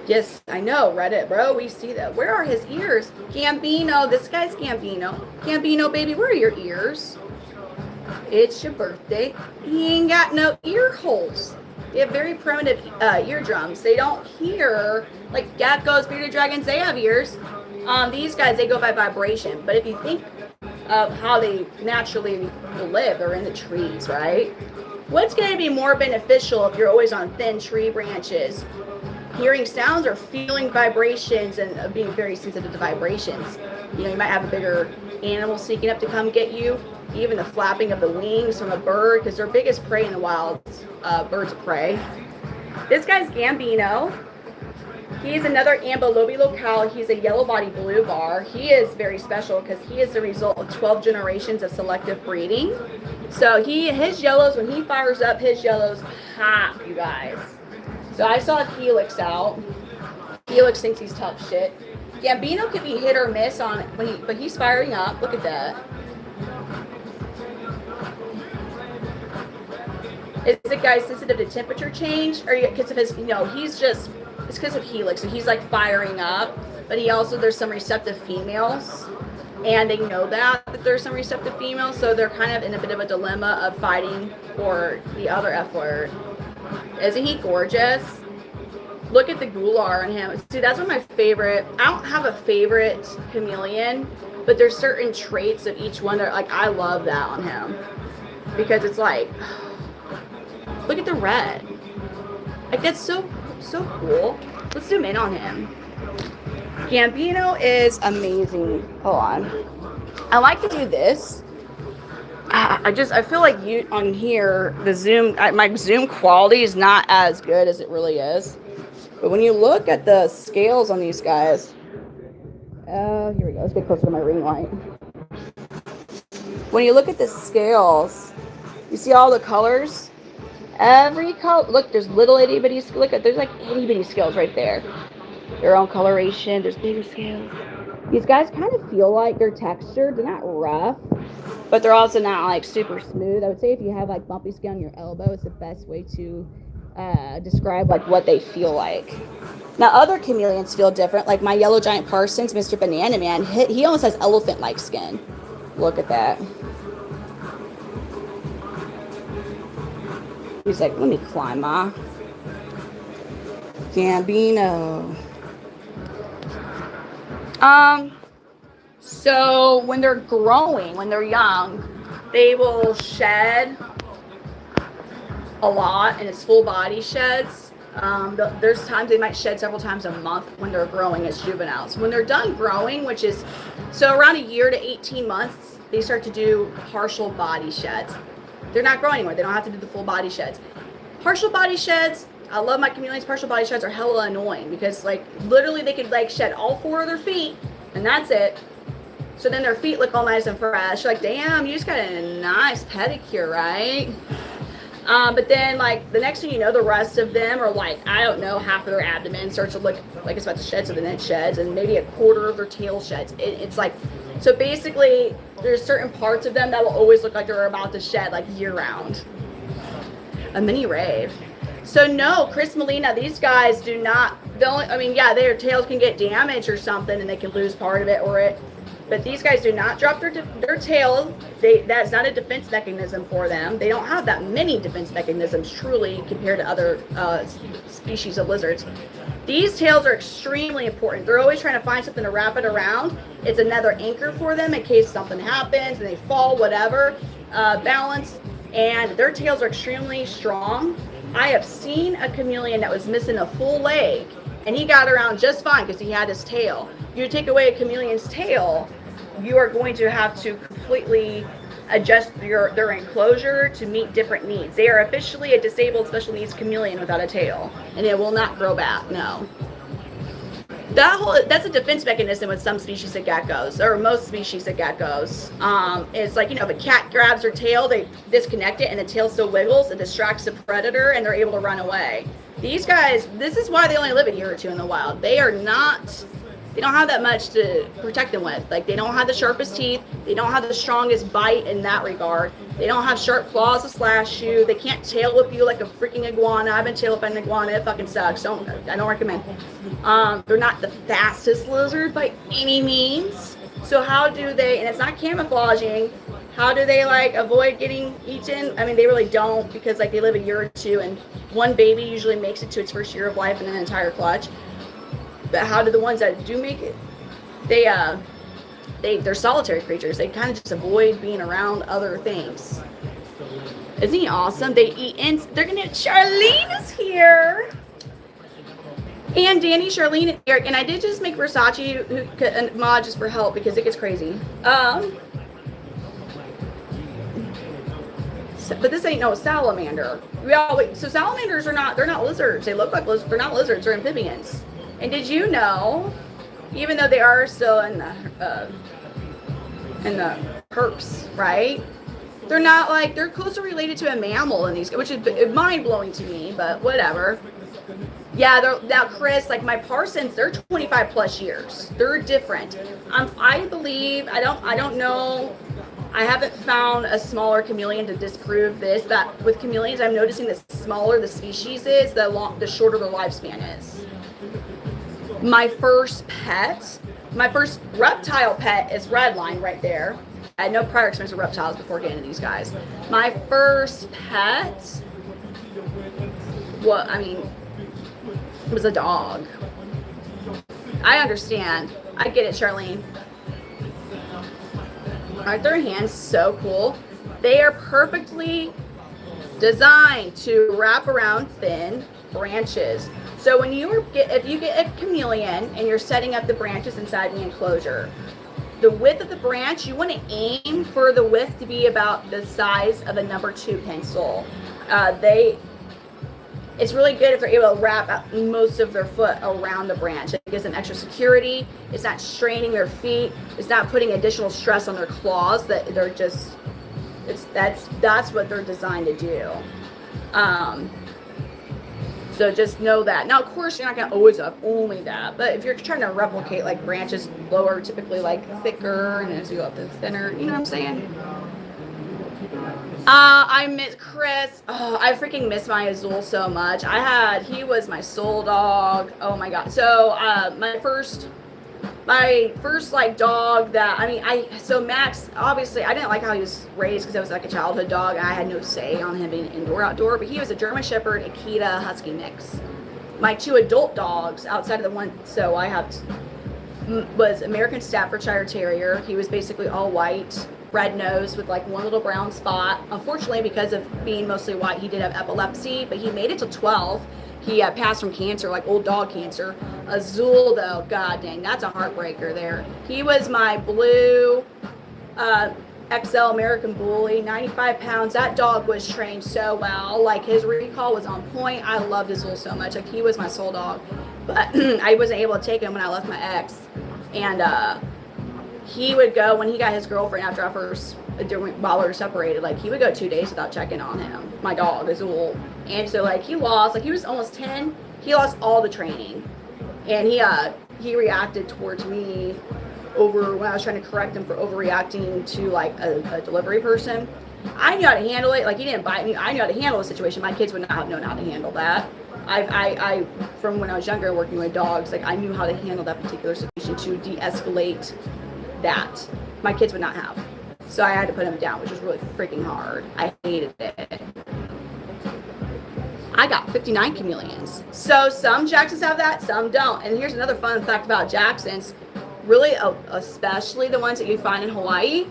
yes, I know, Reddit, bro. We see that. Where are his ears? Gambino. This guy's Gambino. Gambino, baby, where are your ears? It's your birthday. He ain't got no ear holes. They have very primitive eardrums. They don't hear like geckos, bearded dragons. They have ears. These guys, they go by vibration. But if you think of how they naturally live, they're in the trees, right? What's going to be more beneficial if you're always on thin tree branches? Hearing sounds or feeling vibrations and being very sensitive to vibrations. You know, you might have a bigger animal sneaking up to come get you. Even the flapping of the wings from a bird, because their biggest prey in the wild, birds of prey. This guy's Gambino. He's another Ambilobi locale. He's a yellow body blue bar. He is very special because he is the result of 12 generations of selective breeding. So his yellows, when he fires up, his yellows pop, you guys. So I saw Helix out. Helix thinks he's tough shit. Gambino can be hit or miss on but he's firing up. Look at that. Is the guy sensitive to temperature change, or because of his? It's because of Helix. So he's like firing up, but there's some receptive females, and they know that there's some receptive females, so they're kind of in a bit of a dilemma of fighting for the other F word. Isn't he gorgeous? Look at the gular on him. See, that's one of my favorite. I don't have a favorite chameleon, but there's certain traits of each one that I love that on him because it's like. Look at the red. Like, that's so cool. Let's zoom in on him. Gambino is amazing. Hold on. I like to do this. I feel like on here, the zoom, my zoom quality is not as good as it really is. But when you look at the scales on these guys, here we go. Let's get closer to my ring light. When you look at the scales, you see all the colors? Every color, look, there's little itty bitty, there's like itty bitty scales right there. Their own coloration, there's bigger scales. These guys kind of feel like they're textured, they're not rough, but they're also not like super smooth. I would say if you have like bumpy skin on your elbow, it's the best way to describe like what they feel like. Now other chameleons feel different, like my yellow giant Parsons, Mr. Banana Man, he almost has elephant-like skin. Look at that. He's like, let me climb, Ma. Gambino. So when they're growing, when they're young, they will shed a lot, and it's full body sheds. There's times they might shed several times a month when they're growing as juveniles. When they're done growing, which is, so around a year to 18 months, they start to do partial body sheds. They're not growing anymore. They don't have to do the full body sheds. Partial body sheds, I love my chameleons. Partial body sheds are hella annoying because like literally they could like shed all 4 of their feet and that's it. So then their feet look all nice and fresh. You're like, damn, you just got a nice pedicure, right? But then like the next thing you know, the rest of them are like, I don't know, half of their abdomen starts to look like it's about to shed, so then it sheds, and maybe a quarter of their tail sheds. It's like, so basically there's certain parts of them that will always look like they're about to shed like year round. A mini rave. So no, Chris Molina, these guys do not, their tails can get damaged or something and they can lose part of it but these guys do not drop their tail. That's not a defense mechanism for them. They don't have that many defense mechanisms truly compared to other species of lizards. These tails are extremely important. They're always trying to find something to wrap it around. It's another anchor for them in case something happens and they fall, whatever, balance. And their tails are extremely strong. I have seen a chameleon that was missing a full leg and he got around just fine because he had his tail. You take away a chameleon's tail, you are going to have to completely adjust their enclosure to meet different needs. They are officially a disabled special needs chameleon without a tail, and it will not grow back, no. That's a defense mechanism with some species of geckos, or most species of geckos. It's like, if a cat grabs their tail, they disconnect it, and the tail still wiggles, it distracts the predator, and they're able to run away. These guys, this is why they only live a year or two in the wild. They are not they don't have that much to protect them with. Like, they don't have the sharpest teeth. They don't have the strongest bite in that regard. They don't have sharp claws to slash you. They can't tail whip you like a freaking iguana. I've been tail whipping an iguana. It fucking sucks. I don't recommend. They're not the fastest lizard by any means. So how do they, and it's not camouflaging, how do they like avoid getting eaten? I mean, they really don't, because like they live a year or two, and one baby usually makes it to its first year of life in an entire clutch. But how do the ones that do make it? They're solitary creatures. They kind of just avoid being around other things. Isn't he awesome? They eat they're gonna. Charlene is here. And Danny, Charlene, and Eric. And I did just make Versace a mod just for help because it gets crazy. But this ain't no salamander. So salamanders they're not lizards. They look like lizards. They're not lizards. They're amphibians. And did you know, even though they are still in the herps, right? They're not like, they're closer related to a mammal in these, which is mind blowing to me, but whatever. Yeah, now Chris, like my Parsons, they're 25 plus years. They're different. I believe, I don't know. I haven't found a smaller chameleon to disprove this, but with chameleons, I'm noticing the smaller the species is, the shorter the lifespan is. My first reptile pet is Redline right there. I had no prior experience with reptiles before getting into these guys. My first pet, was a dog. I understand. I get it, Charlene. Aren't their hands so cool? They are perfectly designed to wrap around thin branches. So when if you get a chameleon and you're setting up the branches inside the enclosure, the width of the branch, you want to aim for the width to be about the size of a number 2 pencil. It's really good if they're able to wrap out most of their foot around the branch. It gives them extra security. It's not straining their feet. It's not putting additional stress on their claws. That they're just, that's what they're designed to do. So just know that. Now, of course, you're not going to always have only that, but if you're trying to replicate like branches lower, typically like thicker, and as you go up to thinner, you know what I'm saying? I miss Chris. Oh, I freaking miss my Azul so much. He was my soul dog. Oh my god. So my first like dog so Max, obviously I didn't like how he was raised because it was like a childhood dog and I had no say on him being indoor outdoor, but he was a German Shepherd Akita Husky mix. My 2 adult dogs outside of the one, so I have was American Staffordshire Terrier. He was basically all white, red nose with like one little brown spot. Unfortunately, because of being mostly white, he did have epilepsy, but he made it to 12. He passed from cancer, like old dog cancer. Azul, though, god dang, that's a heartbreaker there. He was my blue XL American Bully, 95 pounds. That dog was trained so well. Like, his recall was on point. I loved Azul so much. Like, he was my soul dog. But I wasn't able to take him when I left my ex. And he would go, when he got his girlfriend after while we were separated, like, he would go 2 days without checking on him. My dog, Azul. And so, like, he was almost 10. He lost all the training. And he reacted towards me when I was trying to correct him for overreacting to, like, a delivery person. I knew how to handle it. Like, he didn't bite me. I knew how to handle the situation. My kids would not have known how to handle that. I from when I was younger working with dogs, like, I knew how to handle that particular situation to de-escalate that. My kids would not have. So I had to put him down, which was really freaking hard. I hated it. I got 59 chameleons. So some Jacksons have that, some don't. And here's another fun fact about Jacksons. Really, especially the ones that you find in Hawaii.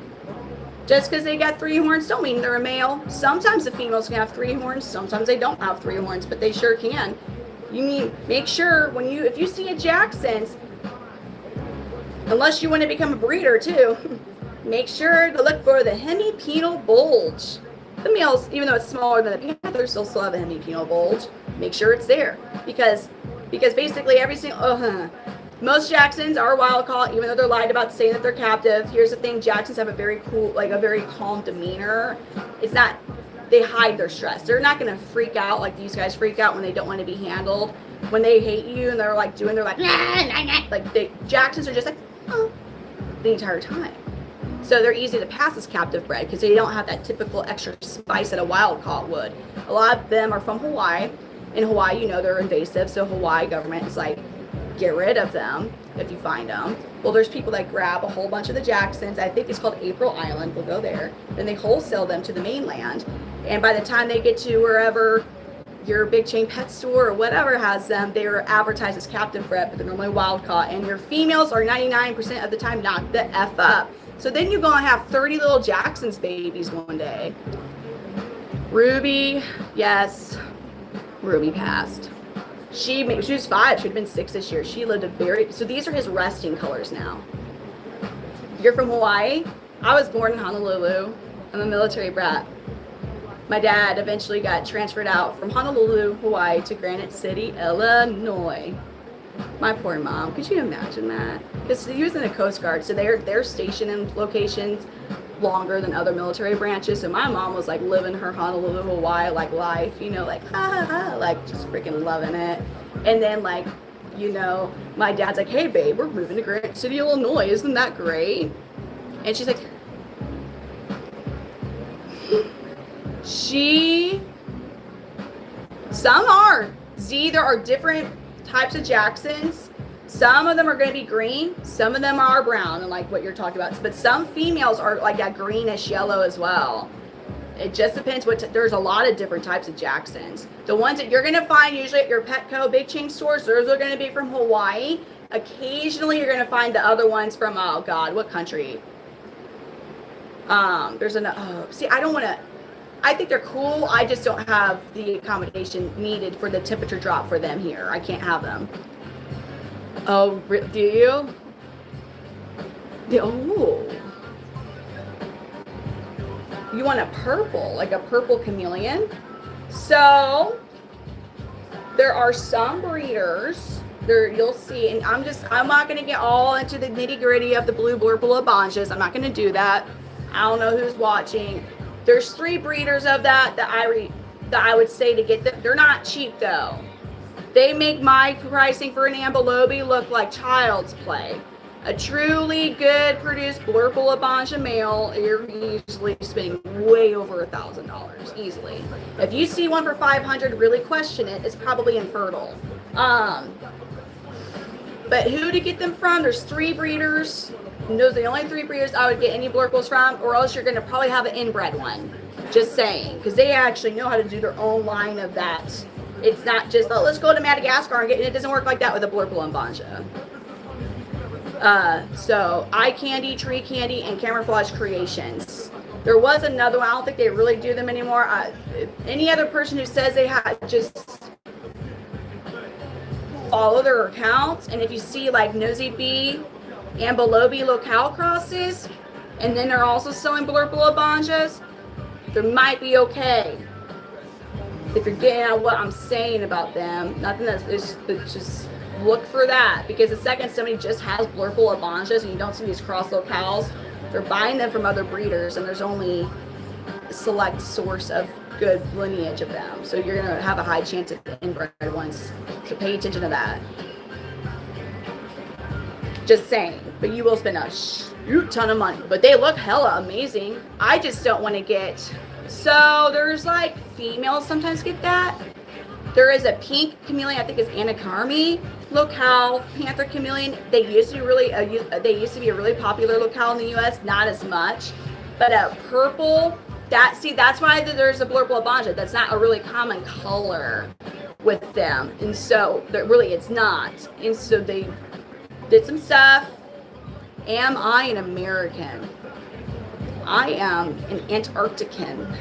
Just because they got 3 horns don't mean they're a male. Sometimes the females can have 3 horns. Sometimes they don't have 3 horns, but they sure can. Make sure if you see a Jackson's, unless you want to become a breeder too, make sure to look for the hemipenal bulge. The males, even though it's smaller than the panthers, still have a hemipenal bulge. Make sure it's there because basically most Jacksons are wild caught, even though they're lied about saying that they're captive. Here's the thing: Jacksons have a very cool, like a very calm demeanor. It's not, they hide their stress. They're not going to freak out like these guys freak out when they don't want to be handled. when they hate you and they're like doing, they're like, nah, nah, nah. Like Jacksons are just like, oh, the entire time. So they're easy to pass as captive bred because they don't have that typical extra spice that a wild caught would. A lot of them are from Hawaii. In Hawaii, you know, they're invasive, so Hawaii government is like, get rid of them if you find them. Well, there's people that grab a whole bunch of the Jacksons. I think it's called April Island. We'll go there. Then they wholesale them to the mainland. And by the time they get to wherever your big chain pet store or whatever has them, they are advertised as captive bred, but they're normally wild caught. And your females are 99% of the time knocked the F up. So then you're going to have 30 little Jacksons babies one day. Ruby, yes, Ruby passed. She was 5. She'd been 6 this year. She lived so these are his resting colors now. You're from Hawaii? I was born in Honolulu. I'm a military brat. My dad eventually got transferred out from Honolulu, Hawaii to Granite City, Illinois. My poor mom. Could you imagine that? Because he was in the Coast Guard, so they're stationed in locations longer than other military branches. So my mom was like living her Honolulu, Hawaii like life, you know, like ha ha ha, like just freaking loving it. And then like, you know, my dad's like, hey babe, we're moving to Granite City, Illinois. Isn't that great? And she's like, some are. Z, there are different types of Jacksons. Some of them are going to be green. Some of them are brown, and like what you're talking about. But some females are like that greenish yellow as well. It just depends there's a lot of different types of Jacksons. The ones that you're going to find usually at your Petco big chain stores, those are going to be from Hawaii. Occasionally you're going to find the other ones from, oh God, what country? See, I think they're cool. I just don't have the accommodation needed for the temperature drop for them here. I can't have them. Oh, do you? Oh. You want a purple, like a purple chameleon? So, there are some breeders. You'll see, and I'm not going to get all into the nitty gritty of the blue blurple abanjas. I'm not going to do that. I don't know who's watching. There's 3 breeders of that I would say to get them. They're not cheap though. They make my pricing for an Ambelobi look like child's play. A truly good produced blurple abanja male, you're usually spending way over $1,000 easily. If you see one for $500, really question it. It's probably infertile. But who to get them from? There's 3 breeders. And those are the only 3 breeders I would get any blurples from, or else you're going to probably have an inbred one. Just saying, because they actually know how to do their own line of that. It's not just, oh, let's go to Madagascar and get it. It doesn't work like that with a blurple and banja. So Eye Candy, Tree Candy, and Camouflage Creations. There was another one. I don't think they really do them anymore. Any other person who says they have, just follow their accounts. And if you see like Nosy Bee, Ambelobi locale crosses, and then they're also selling blurple abanjas, they might be okay. If you're getting at what I'm saying about them, nothing that's just look for that, because the second somebody just has blurple abanjas and you don't see these cross locales, they're buying them from other breeders, and there's only a select source of good lineage of them. So you're gonna have a high chance of inbred ones. So pay attention to that. Just saying, but you will spend a shoot ton of money. But they look hella amazing. I just don't want to get. So there's like females sometimes get that. There is a pink chameleon, I think it's Anacarmi locale, Panther Chameleon. They used to be a really popular locale in the U.S. Not as much, but a purple. That's why there's a blurple abanja. That's not a really common color with them, and so it's not. And so they did some stuff. Am I an American? I am an Antarctican.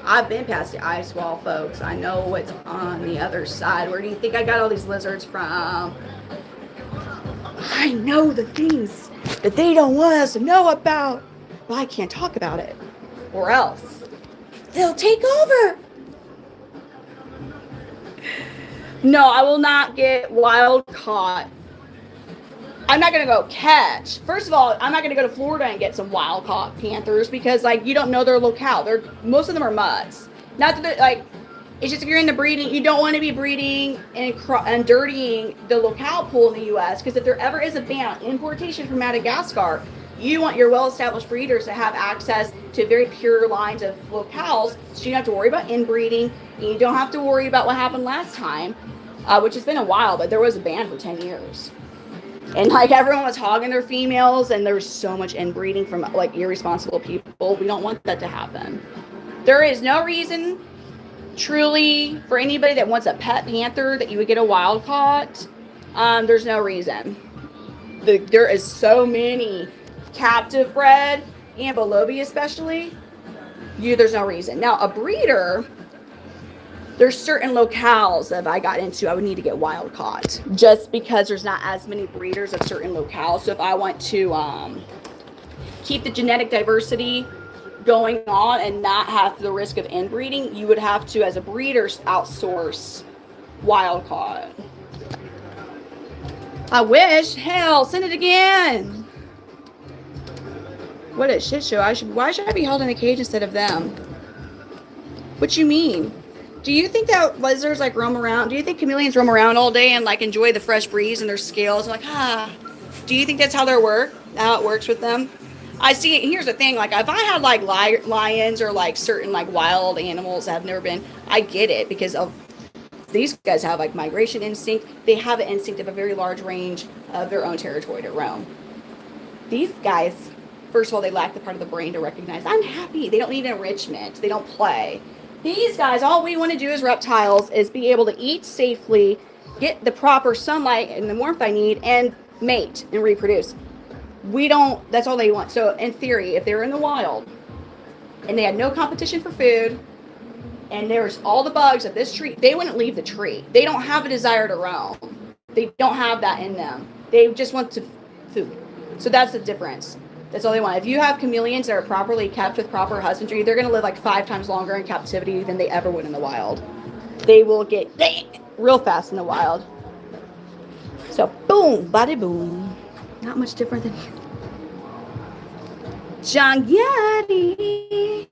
I've been past the ice wall, folks. I know what's on the other side. Where do you think I got all these lizards from? I know the things that they don't want us to know about. Well, I can't talk about it, or else they'll take over. No, I will not get wild caught. I'm not going to go catch. First of all, I'm not going to go to Florida and get some wild caught panthers, because like you don't know their locale. Most of them are mutts. Not that It's just if you're into breeding, you don't want to be breeding and dirtying the locale pool in the U.S. because if there ever is a ban on importation from Madagascar, you want your well-established breeders to have access to very pure lines of locales, so you don't have to worry about inbreeding, and you don't have to worry about what happened last time, which has been a while, but there was a ban for 10 years. And like everyone was hogging their females, and there was so much inbreeding from like irresponsible people. We don't want that to happen. There is no reason truly for anybody that wants a pet panther that you would get a wild caught. There's no reason. There is so many captive bred, Ambilobi especially. There's no reason. Now a breeder, there's certain locales that if I got into, I would need to get wild caught just because there's not as many breeders of certain locales. So if I want to keep the genetic diversity going on and not have the risk of inbreeding, you would have to, as a breeder, outsource wild caught. I wish. Hell, send it again. What a shit show. Why should I be held in a cage instead of them? What you mean? Do you think that lizards like roam around? Do you think chameleons roam around all day and like enjoy the fresh breeze and their scales? Like, do you think that's how how it works with them? I see. Here's the thing. Like, if I had like lions or like certain like wild animals that have never been, I get it because of these guys have like migration instinct. They have an instinct of a very large range of their own territory to roam. These guys, first of all, they lack the part of the brain to recognize I'm happy. They don't need enrichment. They don't play. These guys, all we want to do as reptiles is be able to eat safely, get the proper sunlight and the warmth I need, and mate and reproduce. That's all they want. So in theory, if they were in the wild and they had no competition for food and there's all the bugs of this tree, they wouldn't leave the tree. They don't have a desire to roam. They don't have that in them. They just want food. So that's the difference. That's all they want. If you have chameleons that are properly kept with proper husbandry, they're going to live like 5 times longer in captivity than they ever would in the wild. They will get real fast in the wild. So boom, bada boom. Not much different than here. John Yeti.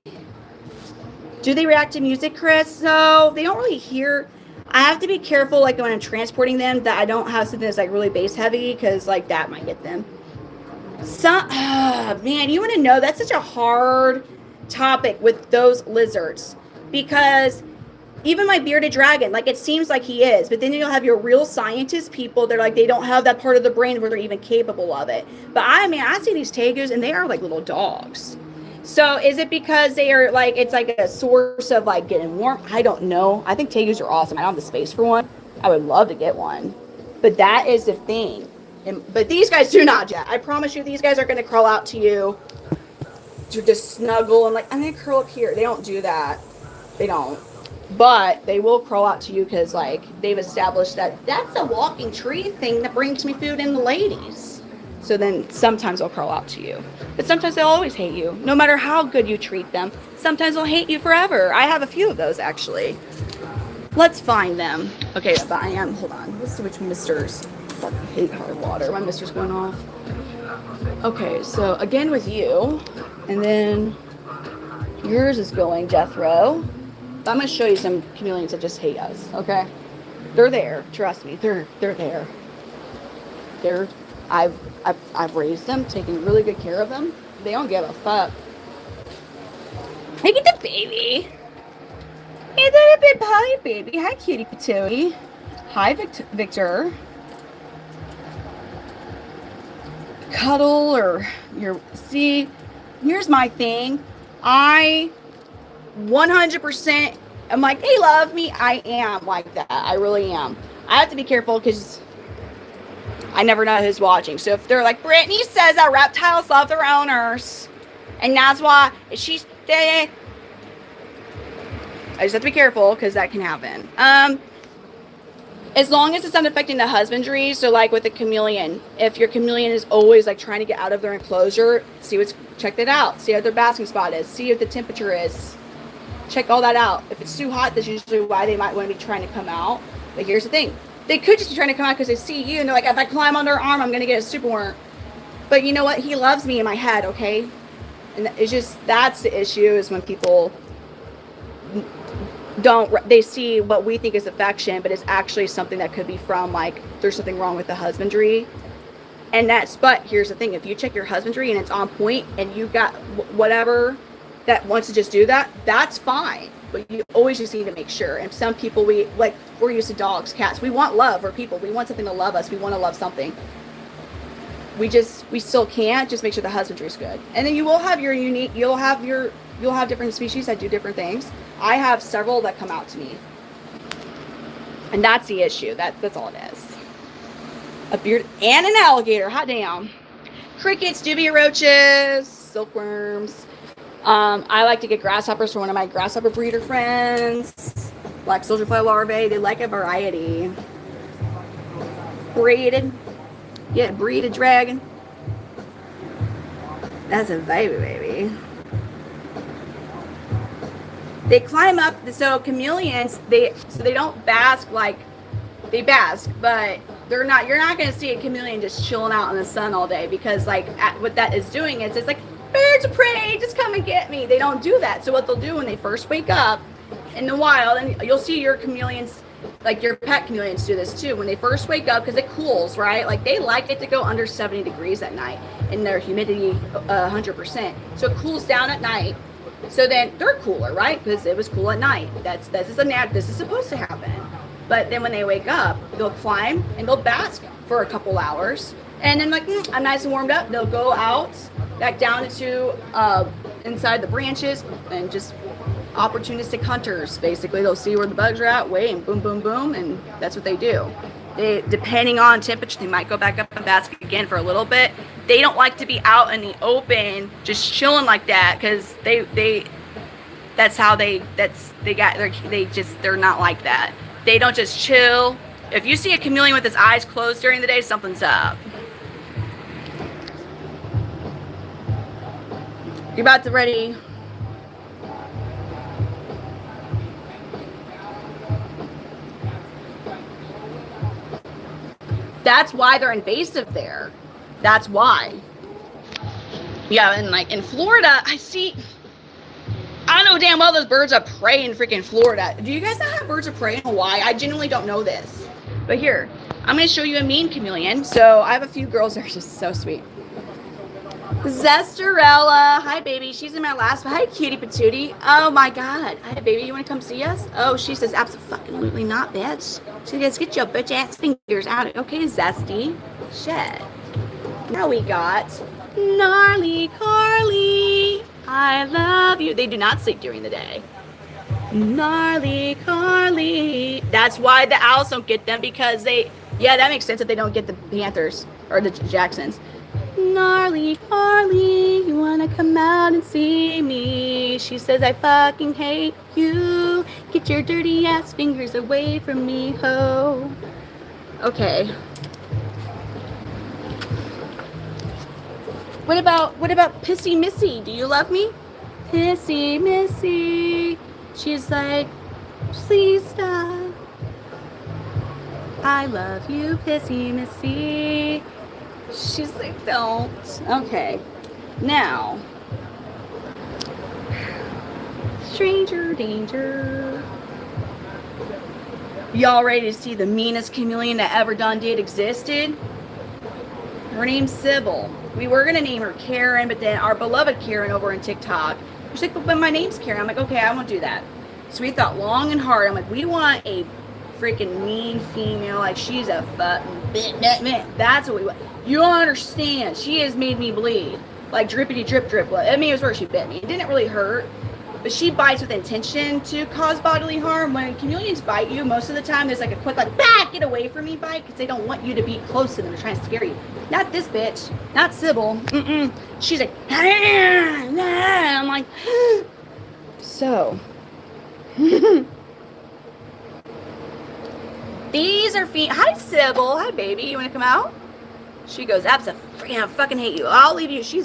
Do they react to music, Chris? No, they don't really hear. I have to be careful, like when I'm transporting them, that I don't have something that's like really bass heavy, because like that might get them. Man, you want to know, that's such a hard topic with those lizards, because even my bearded dragon, like it seems like he is, but then you'll have your real scientist people. They're like, they don't have that part of the brain where they're even capable of it. But I see these tegus and they are like little dogs. So is it because they are like, it's like a source of like getting warm? I don't know. I think tegus are awesome. I don't have the space for one. I would love to get one, but that is the thing. But these guys do not, Jack. I promise you, these guys are going to crawl out to you to just snuggle and like, I'm going to curl up here. They don't do that. They don't. But they will crawl out to you because like they've established that that's a walking tree thing that brings me food in the ladies. So then sometimes they'll crawl out to you. But sometimes they'll always hate you. No matter how good you treat them. Sometimes they'll hate you forever. I have a few of those actually. Let's find them. Okay, but hold on. Let's see which misters. I hate hard water. My mister's going off. Okay, so again with you. And then yours is going Jethro. I'm going to show you some chameleons that just hate us, okay? They're there. Trust me. They're there. I've raised them, taken really good care of them. They don't give a fuck. Look at the baby. Hey, that a bit hi, baby. Hi, cutie patootie. Hi, Victor. Cuddle or see, here's my thing. I 100% I'm like, they love me. I am like that. I really am. I have to be careful because I never know who's watching. So if they're like, Brittany says that reptiles love their owners, and that's why she's dead. I just have to be careful because that can happen. As long as it's not affecting the husbandry. So like with a chameleon, if your chameleon is always like trying to get out of their enclosure, check that out. See what their basking spot is. See what the temperature is. Check all that out. If it's too hot, that's usually why they might want to be trying to come out. But here's the thing. They could just be trying to come out because they see you and they're like, if I climb on their arm, I'm going to get a super worm. But you know what? He loves me in my head, okay? And it's just, that's the issue, is when people they see what we think is affection, but it's actually something that could be from, like, there's something wrong with the husbandry. And but here's the thing, if you check your husbandry and it's on point and you got whatever that wants to just do that, that's fine. But you always just need to make sure. And some people, we're used to dogs, cats. We want love, or people. We want something to love us. We want to love something. We still can't. Just make sure the husbandry is good. And then you will have your unique, you'll have different species that do different things. I have several that come out to me. And that's the issue. That's all it is. A beard and an alligator. Hot damn. Crickets, dubia roaches, silkworms. I like to get grasshoppers for one of my grasshopper breeder friends. Black soldier fly larvae. They like a variety. Braided. Yeah, breeded dragon. That's a baby. They climb up. So chameleons, they don't bask like they bask, but you're not going to see a chameleon just chilling out in the sun all day, because like what that is doing is it's like, birds of prey, just come and get me. They don't do that. So what they'll do when they first wake up in the wild, and you'll see your chameleons, like your pet chameleons do this too, when they first wake up, because it cools, right? Like they like it to go under 70 degrees at night, and their humidity 100%. So it cools down at night. So then they're cooler, right? Because it was cool at night. This is supposed to happen. But then when they wake up, they'll climb and they'll bask for a couple hours. And then like, I'm nice and warmed up. They'll go out back down into inside the branches, and just opportunistic hunters. Basically, they'll see where the bugs are at, wait, and boom, boom, boom, and that's what they do. Depending on temperature, they might go back up and bask again for a little bit. They don't like to be out in the open, just chilling like that, because they're not like that. They don't just chill. If you see a chameleon with his eyes closed during the day, something's up. You're about to ready. That's why they're invasive there. That's why. Yeah, and like in Florida, I know damn well those birds of prey in freaking Florida. Do you guys not have birds of prey in Hawaii? I genuinely don't know this. But here, I'm going to show you a mean chameleon. So I have a few girls that are just so sweet. Zestarella. Hi, baby. She's in my last. Hi, cutie patootie. Oh, my God. Hi, baby. You want to come see us? Oh, she says, absolutely not, bitch. She goes, get your bitch-ass fingers out. Okay, Zesty. Shit. Now we got Gnarly Carly. I love you. They do not sleep during the day. Gnarly Carly. That's why the owls don't get them, because yeah, that makes sense if they don't get the Panthers or the Jacksons. Gnarly Carly, you wanna come out and see me? She says, I fucking hate you. Get your dirty ass fingers away from me, ho. Okay. What about Pissy Missy? Do you love me? Pissy Missy. She's like, please stop. I love you, Pissy Missy. She's like, don't. Okay. Now. Stranger danger. Y'all ready to see the meanest chameleon that ever done did existed? Her name's Sybil. We were going to name her Karen, but then our beloved Karen over on TikTok, she's like, but my name's Karen. I'm like, okay, I won't do that. So we thought long and hard. I'm like, we want a freaking mean female. Like, she's a fucking bit. That's what we want. You don't understand. She has made me bleed. Like, drippity drip drip. I mean, it was where she bit me. It didn't really hurt. But she bites with intention to cause bodily harm. When chameleons bite you, most of the time there's like a quick, like, back, get away from me bite, because they don't want you to be close to them. They're trying to scare you. Not this bitch. Not Sybil. She's like, I'm like, so. These are Hi, Sybil. Hi, baby. You want to come out? She goes, I fucking hate you. I'll leave you. She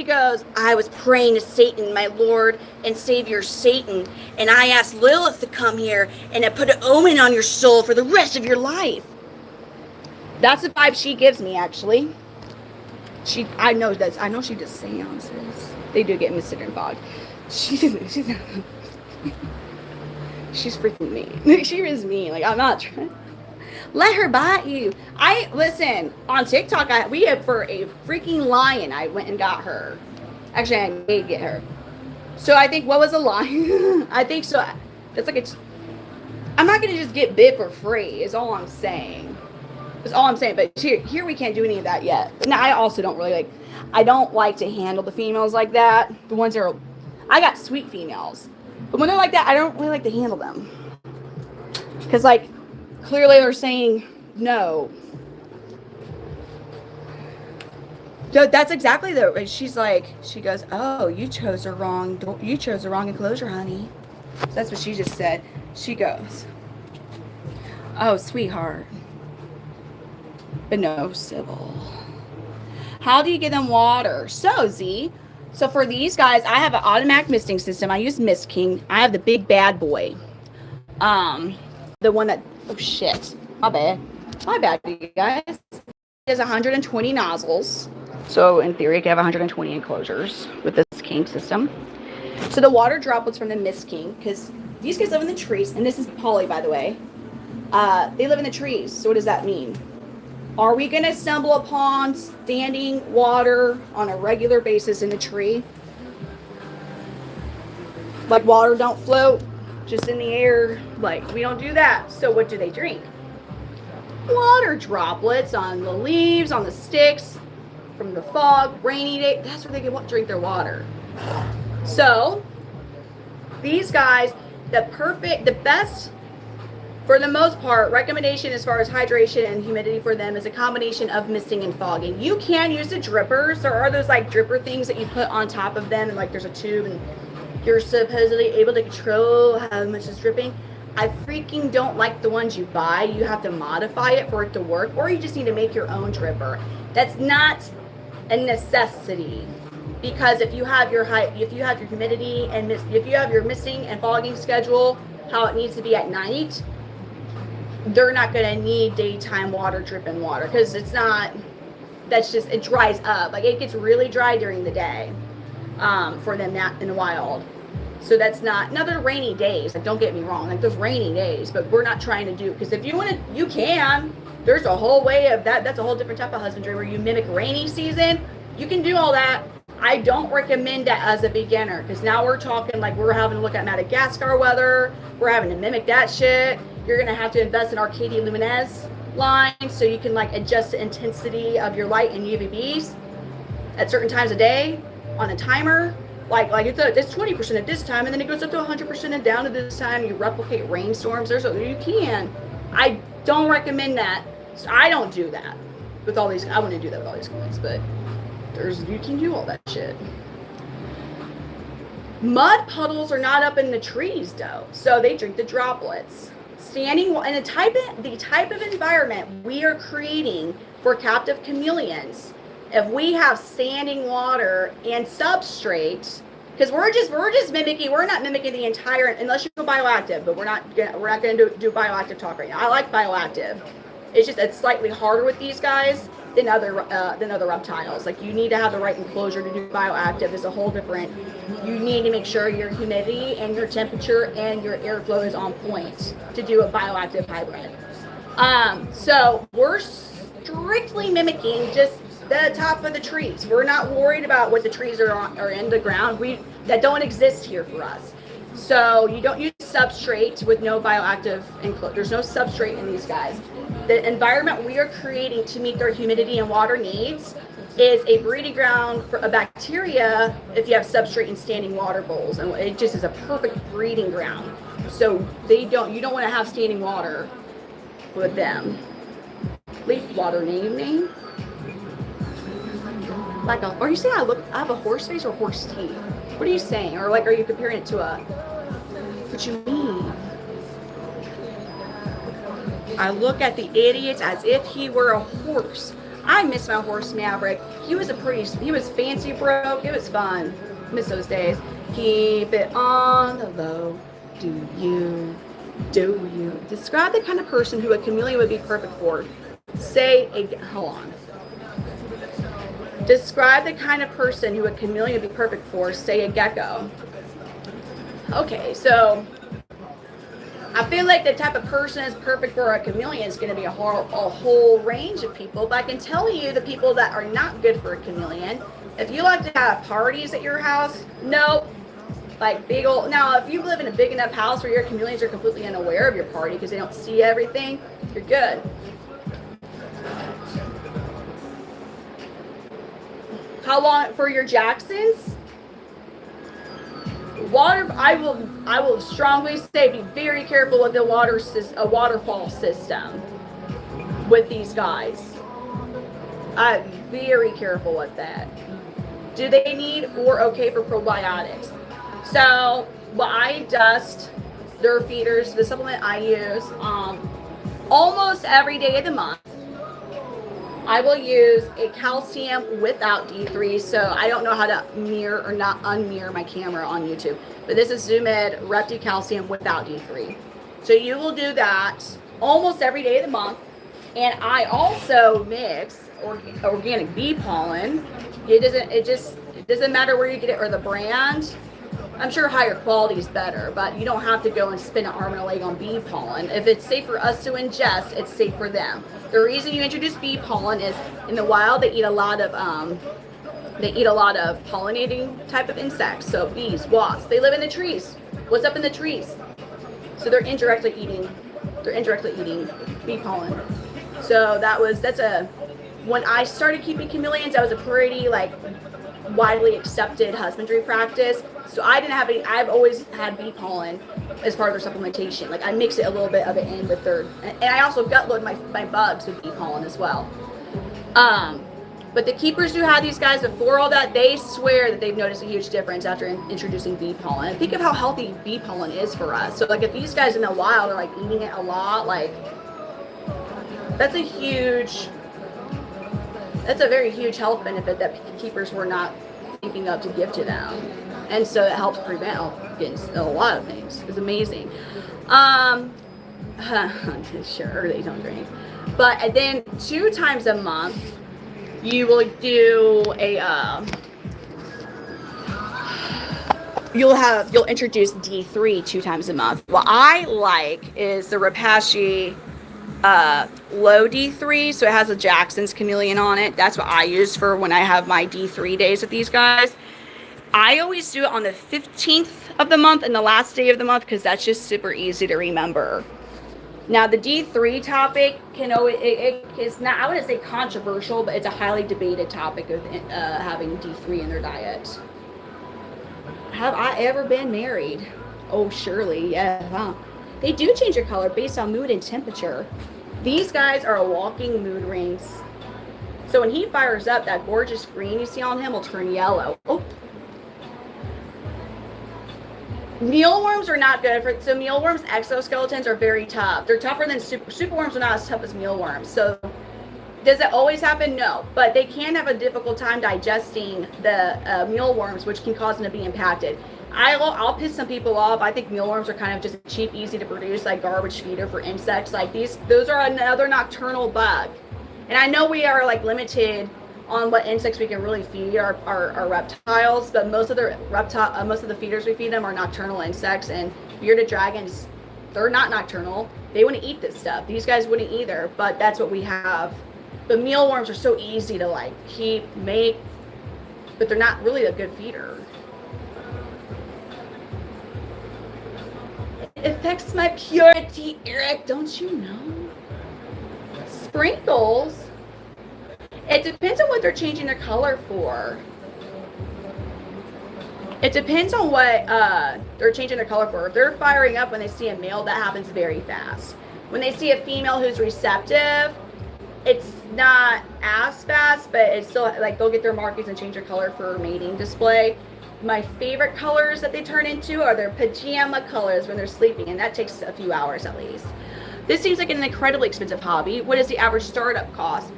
goes, I was praying to Satan, my Lord and Savior Satan, and I asked Lilith to come here and to put an omen on your soul for the rest of your life. That's the vibe she gives me, actually. I know she does seances. They do get Mr. and Fog. She's freaking mean. She is mean. Like, I'm not trying. Let her bite you. Listen, on TikTok, we have for a freaking lion, I went and got her. Actually, I made get her. So I think, what was a lion? I think so. It's like I'm not going to just get bit for free, is all I'm saying. That's all I'm saying. But here we can't do any of that yet. Now, I also don't really like, I don't like to handle the females like that. The ones that are, I got sweet females. But when they're like that, I don't really like to handle them. Because, like, clearly they're saying no. So that's exactly the, she's like, she goes, oh, you chose the wrong enclosure, honey. So that's what she just said. She goes, oh, sweetheart. But no, Sybil. How do you get them water? So, Z, so for these guys, I have an automatic misting system. I use Mist King. I have the big bad boy. The one that, oh shit, my bad, you guys. It has 120 nozzles. So in theory, I could have 120 enclosures with this King system. So the water droplets from the Mist King, because these guys live in the trees, and this is Polly, by the way. They live in the trees. So what does that mean? Are we going to stumble upon standing water on a regular basis in the tree? Like water don't float just in the air. Like, we don't do that. So what do they drink? Water droplets on the leaves, on the sticks, from the fog, rainy day. That's where they can drink their water. So these guys, the best, for the most part, recommendation as far as hydration and humidity for them is a combination of misting and fogging. You can use the drippers. There are those like dripper things that you put on top of them, and like there's a tube and you're supposedly able to control how much is dripping. I freaking don't like the ones you buy. You have to modify it for it to work, or you just need to make your own dripper. That's not a necessity, because if you have your humidity and if you have your misting and fogging schedule how it needs to be at night, they're not going to need daytime water, dripping water, because it's not, that's just, it dries up. Like, it gets really dry during the day for them not in the wild. So that's not, now there are rainy days, like, don't get me wrong, like, there's rainy days, but we're not trying to do, because if you want to, you can, there's a whole way of that, that's a whole different type of husbandry where you mimic rainy season. You can do all that. I don't recommend that as a beginner, because now we're talking like we're having to look at Madagascar weather, we're having to mimic that shit. You're going to have to invest in Arcadia Luminez lines so you can like adjust the intensity of your light and UVBs at certain times of day on a timer. Like it's 20% at this time, and then it goes up to 100% and down to this time. You replicate rainstorms. You can. I don't recommend that. So I don't do that with all these. I wouldn't do that with all these coins, but you can do all that shit. Mud puddles are not up in the trees though, so they drink the droplets. Standing, and the type of environment we are creating for captive chameleons, if we have standing water and substrate, because we're not mimicking the entire, unless you go bioactive, but we're not gonna do bioactive talk right now. I like bioactive. It's slightly harder with these guys than other reptiles. Like, you need to have the right enclosure to do bioactive. It's a whole different. You need to make sure your humidity and your temperature and your airflow is on point to do a bioactive hybrid. So we're strictly mimicking just the top of the trees. We're not worried about what the trees are in the ground. That don't exist here for us. So you don't use substrate with no bioactive enclosure. There's no substrate in these guys. The environment we are creating to meet their humidity and water needs is a breeding ground for a bacteria if you have substrate and standing water bowls, and it just is a perfect breeding ground. So you don't want to have standing water with them. Leaf water name. Like are you saying I have a horse face or horse teeth? What are you saying? Or like, are you comparing it to what you mean? I look at the idiots as if he were a horse. I miss my horse Maverick. He was fancy broke. It was fun. Miss those days. Keep it on the low. Do you? Describe the kind of person who a chameleon would be perfect for. Hold on. Describe the kind of person who a chameleon would be perfect for. Say a gecko. Okay, so I feel like the type of person is perfect for a chameleon is going to be a whole range of people. But I can tell you the people that are not good for a chameleon. If you like to have parties at your house, no. Like big old, now if you live in a big enough house where your chameleons are completely unaware of your party because they don't see everything, you're good. How long for your Jacksons? Water, I will strongly say be very careful with the waterfall system with these guys. I'm very careful with that. Do they need or okay for probiotics? So, well, I dust their feeders, the supplement I use, almost every day of the month. I will use a calcium without D3, so I don't know how to mirror or not unmirror my camera on YouTube, but this is Zoomed Repti Calcium without D3. So you will do that almost every day of the month, and I also mix organic bee pollen. It doesn't matter where you get it or the brand. I'm sure higher quality is better, but you don't have to go and spend an arm and a leg on bee pollen. If it's safe for us to ingest, it's safe for them. The reason you introduce bee pollen is in the wild they eat a lot of pollinating type of insects. So bees, wasps, they live in the trees. What's up in the trees? So they're indirectly eating bee pollen. So when I started keeping chameleons, that was a pretty widely accepted husbandry practice. So I didn't have any, I've always had bee pollen as part of their supplementation. Like I mix it a little bit of it in with and I also gut load my bugs with bee pollen as well. But the keepers who had these guys before all that, they swear that they've noticed a huge difference after introducing bee pollen. And think of how healthy bee pollen is for us. So if these guys in the wild are eating it a lot, that's a very huge health benefit that keepers were not thinking of to give to them. And so it helps prevent against a lot of things. It's amazing. Sure, they don't drink. But then 2 times a month, you will do you'll introduce D3 2 times a month. What I like is the Repashy low D3, so it has a Jackson's chameleon on it. That's what I use for when I have my D3 days with these guys. I always do it on the 15th of the month and the last day of the month because that's just super easy to remember. Now the D3 topic it is not, I wouldn't say controversial, but it's a highly debated topic of having D3 in their diet. Have I ever been married? Oh, surely, yeah. Huh? They do change their color based on mood and temperature. These guys are walking mood rings. So when he fires up, that gorgeous green you see on him will turn yellow. Oh. Mealworms are not good so mealworms exoskeletons are very tough. They're tougher than superworms are not as tough as mealworms. So does it always happen? No, but they can have a difficult time digesting the mealworms, which can cause them to be impacted. I'll piss some people off. I think mealworms are kind of just cheap, easy to produce, garbage feeder for insects. Those are another nocturnal bug. And I know we are limited on what insects we can really feed our reptiles, but most of the feeders we feed them are nocturnal insects. And bearded dragons, they're not nocturnal. They wouldn't eat this stuff. These guys wouldn't either, but that's what we have. But mealworms are so easy to make, but they're not really a good feeder. It affects my purity, Eric. Don't you know? Sprinkles. It depends on what they're changing their color for. It depends on what they're changing their color for. If they're firing up when they see a male, that happens very fast. When they see a female who's receptive, it's not as fast, but it's still they'll get their markings and change their color for mating display. My favorite colors that they turn into are their pajama colors when they're sleeping, and that takes a few hours at least. This seems like an incredibly expensive hobby. What is the average startup cost?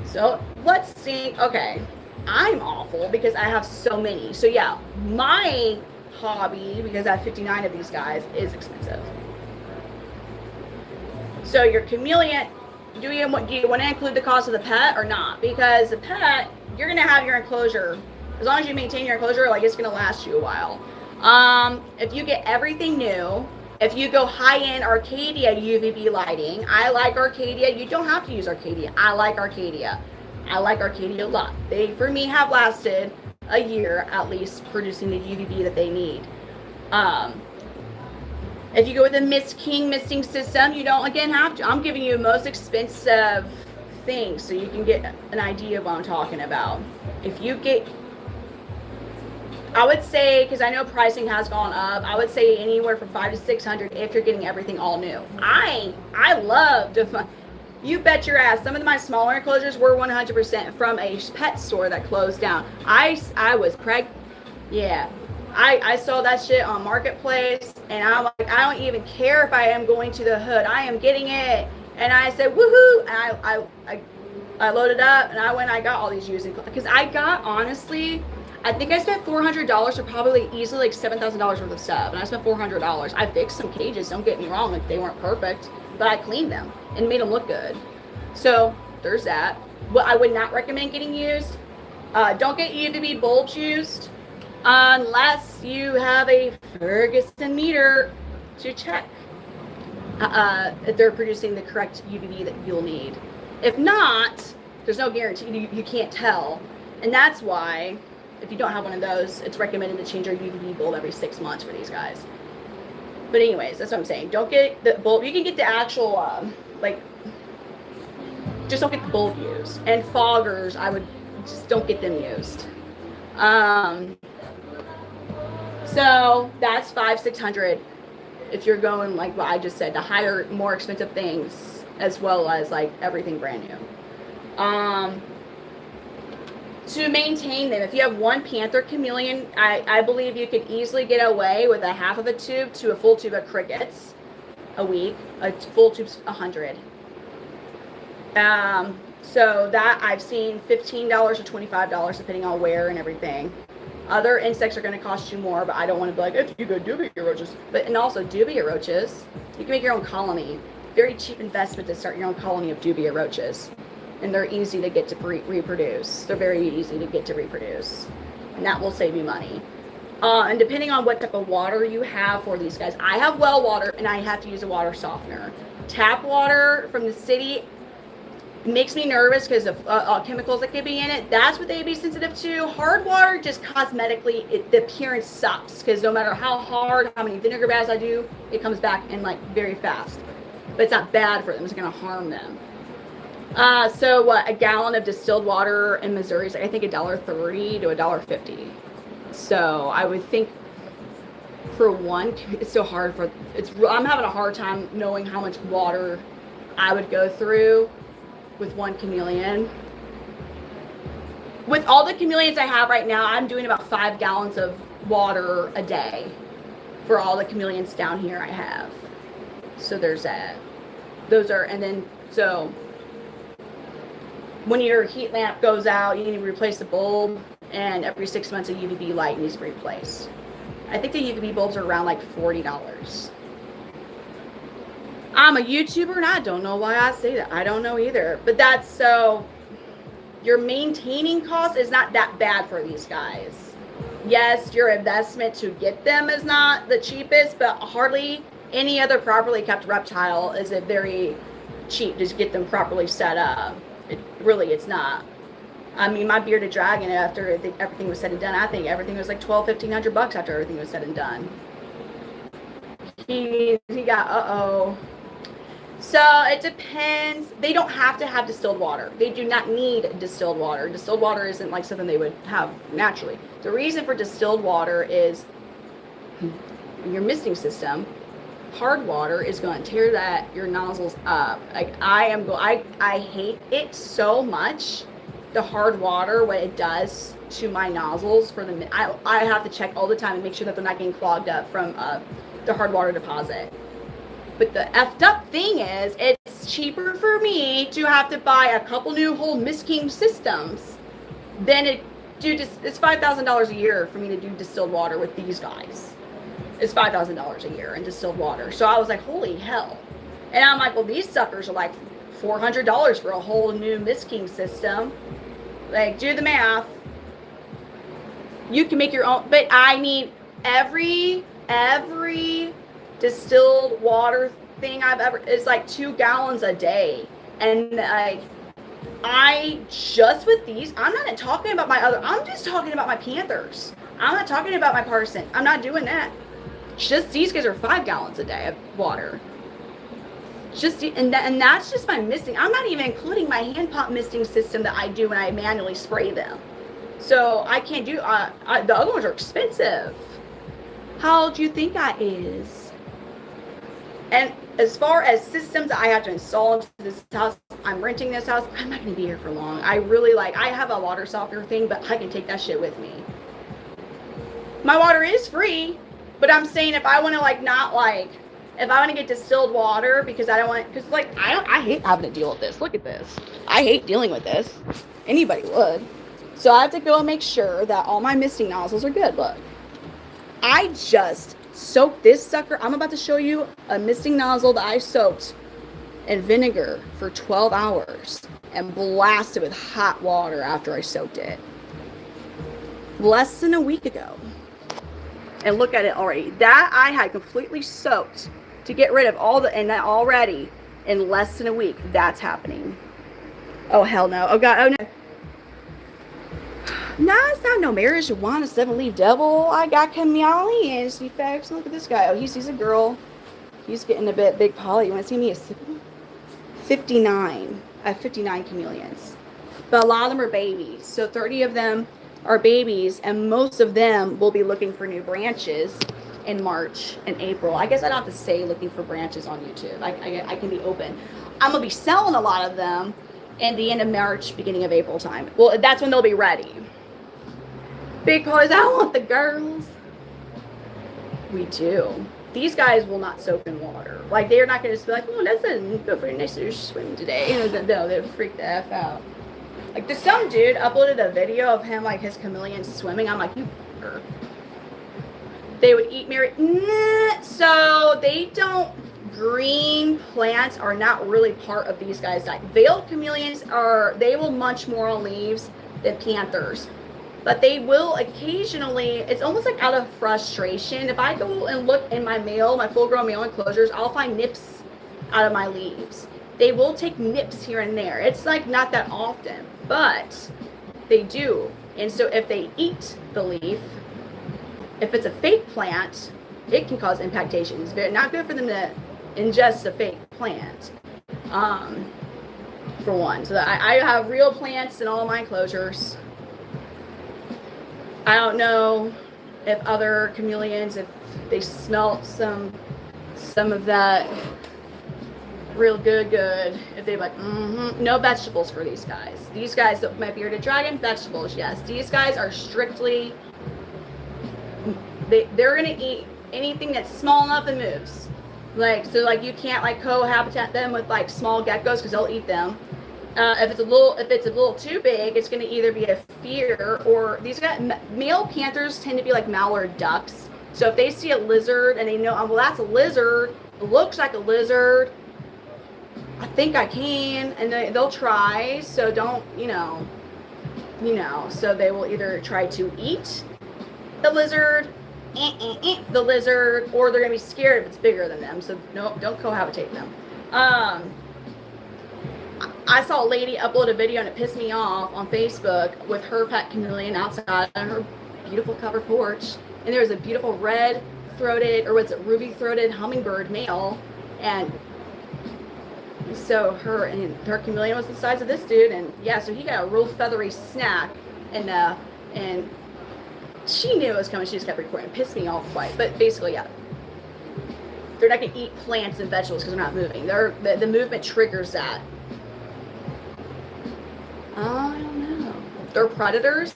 So let's see. Okay, I'm awful because I have so many. So yeah, my hobby, because I have 59 of these guys, is expensive. So your chameleon, do you want to include the cost of the pet or not? Because the pet, you're going to have your enclosure. As long as you maintain your enclosure, it's going to last you a while. If you get everything new, If you go high-end Arcadia UVB lighting, I like Arcadia. You don't have to use Arcadia. I like Arcadia. I like Arcadia a lot. They, for me, have lasted a year at least producing the UVB that they need. If you go with the Mist King misting system, you don't again have to. I'm giving you the most expensive things so you can get an idea of what I'm talking about. If you get, I would say, because I know pricing has gone up, I would say anywhere from $500 to $600 if you're getting everything all new. I love to. You bet your ass. Some of my smaller enclosures were 100% from a pet store that closed down. I was pregnant. Yeah. I saw that shit on Marketplace, and I'm like, I don't even care if I am going to the hood. I am getting it. And I said, woohoo. And I loaded up, and I got all these used, because I got, honestly, I think I spent $400 for probably easily like $7,000 worth of stuff. And I spent $400. I fixed some cages, don't get me wrong, like they weren't perfect, but I cleaned them and made them look good. So there's that. What I would not recommend getting used, don't get UVB bulbs used unless you have a Ferguson meter to check if they're producing the correct UVB that you'll need. If not, there's no guarantee. You can't tell. And that's why, if you don't have one of those, it's recommended to change your UVB bulb every 6 months for these guys. But anyways, that's what I'm saying. Don't get the bulb. You can get the actual, just don't get the bulb used. And foggers, I would just don't get them used. So that's $500-$600 if you're going like what I just said, to hire more expensive things as well as like everything brand new. To maintain them, if you have one Panther Chameleon, I believe you could easily get away with a half of a tube to a full tube of crickets a week. A full tube's $100. So that I've seen $15 to $25 depending on where and everything. Other insects are going to cost you more, but I don't want to be like, if you go dubia roaches. And also dubia roaches, you can make your own colony. Very cheap investment to start your own colony of dubia roaches. And they're easy to get to reproduce. They're very easy to get to reproduce. And that will save you money. And depending on what type of water you have for these guys. I have well water, and I have to use a water softener. Tap water from the city makes me nervous because of chemicals that could be in it. That's what they'd be sensitive to. Hard water, just cosmetically, the appearance sucks. Because no matter how hard, how many vinegar baths I do, it comes back in like very fast. But it's not bad for them. It's going to harm them. So what, a gallon of distilled water in Missouri is, I think, $1.30 to $1.50. So I would think for one, it's so hard for, I'm having a hard time knowing how much water I would go through with one chameleon. With all the chameleons I have right now, I'm doing about 5 gallons of water a day for all the chameleons down here I have. So there's that. Those are, and then, so when your heat lamp goes out, you need to replace the bulb, and every 6 months a UVB light needs to be replaced. I think the UVB bulbs are around like $40. I'm a YouTuber and I don't know why I say that. I don't know either. But that's, so your maintaining cost is not that bad for these guys. Yes, your investment to get them is not the cheapest, but hardly any other properly kept reptile is a very cheap to get them properly set up. It's not. I mean, my bearded dragon, after everything was said and done, I think everything was like $1,200-$1,500 after everything was said and done. He got, So it depends. They don't have to have distilled water. They do not need distilled water. Distilled water isn't like something they would have naturally. The reason for distilled water is your misting system. Hard water is going to tear your nozzles up. Like I hate it so much. The hard water, what it does to my nozzles for the, I have to check all the time and make sure that they're not getting clogged up from the hard water deposit. But the effed up thing is, it's cheaper for me to have to buy a couple new whole Mist King systems than it's $5,000 a year for me to do distilled water with these guys. It's $5,000 a year in distilled water. So I was like, holy hell. And I'm like, well, these suckers are like $400 for a whole new Mist King system. Like, do the math. You can make your own, but I need every distilled water thing I've ever, it's like 2 gallons a day. And like, I just with these, I'm not talking about my other, I'm just talking about my Panthers. I'm not talking about my Parson. I'm not doing that. Just these guys are 5 gallons a day of water. Just and that's just my misting. I'm not even including my hand pump misting system that I do when I manually spray them. So I can't do. The other ones are expensive. How do you think that is? And as far as systems that I have to install into this house, I'm renting this house. I'm not going to be here for long. I really like. I have a water softener thing, but I can take that shit with me. My water is free, but I'm saying if I want to like not like. If I want to get distilled water because I don't want, because like I hate having to deal with this. Look at this. I hate dealing with this. Anybody would. So I have to go and make sure that all my misting nozzles are good. Look, I just soaked this sucker. I'm about to show you a misting nozzle that I soaked in vinegar for 12 hours and blasted with hot water after I soaked it. Less than a week ago. And look at it already. That I had completely soaked to get rid of all the, and that already in less than a week. That's happening. Oh, hell no. Oh, God. Oh, no. No, it's not no marriage. You want a 7-leaf devil. I got chameleons. Defects. Look at this guy. Oh, he's a girl. He's getting a bit big poly. You want to see me? A 59. I have 59 chameleons. But a lot of them are babies. So 30 of them are babies, and most of them will be looking for new branches in March and April. I guess I don't have to say looking for branches on YouTube. I can be open. I'm going to be selling a lot of them in the end of March, beginning of April time. Well, that's when they'll be ready. Big boys, I want the girls. We do. These guys will not soak in water. Like, they're not going to just be like, oh, that's a go for a nice swim today. No, they'll freak the F out. Like, there's some dude uploaded a video of him, like, his chameleons swimming. I'm like, you fucker. They would eat nah. So they don't, green plants are not really part of these guys' diet. Veiled chameleons they will munch more on leaves than panthers. But they will occasionally, it's almost like out of frustration. If I go and look in my mail, my full-grown mail enclosures, I'll find nips out of my leaves. They will take nips here and there. It's like not that often, but they do. And so if they eat the leaf, if it's a fake plant, it can cause impactation. It's very not good for them to ingest a fake plant, for one. So I have real plants in all my enclosures. I don't know if other chameleons, if they smelt some of that real good, if they're like, no vegetables for these guys. These guys, my bearded dragon, vegetables, yes. These guys are strictly, they're gonna eat anything that's small enough and moves. Like, so like you can't like cohabitat them with like small geckos because they'll eat them. If it's a little too big, it's gonna either be a fear, or these guys, male panthers tend to be like mallard ducks. So if they see a lizard and they know, oh, well, that's a lizard, it looks like a lizard, I think I can, and they'll try. So don't, so they will either try to eat the lizard, or they're gonna be scared if it's bigger than them. So no, don't cohabitate them. I saw a lady upload a video and it pissed me off on Facebook with her pet chameleon outside on her beautiful covered porch, and there was a beautiful red-throated, or what's it, ruby-throated hummingbird male, and so her chameleon was the size of this dude, and yeah, so he got a real feathery snack, and she knew it was coming. She just kept recording. It pissed me off quite, but basically, yeah, they're not gonna eat plants and vegetables because they're not moving. The movement triggers that. I don't know. They're predators.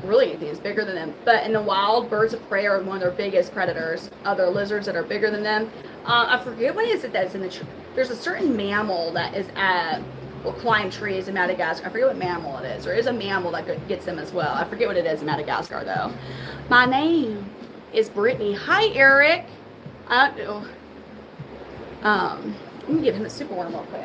Really, anything is bigger than them. But in the wild, birds of prey are one of their biggest predators. Other lizards that are bigger than them. I forget what is it that's in the tree. There's a certain mammal that is will climb trees in Madagascar. I forget what mammal it is. There is a mammal that gets them as well. I forget what it is in Madagascar though. My name is Brittany. Hi, Eric. Let me give him a super worm real quick.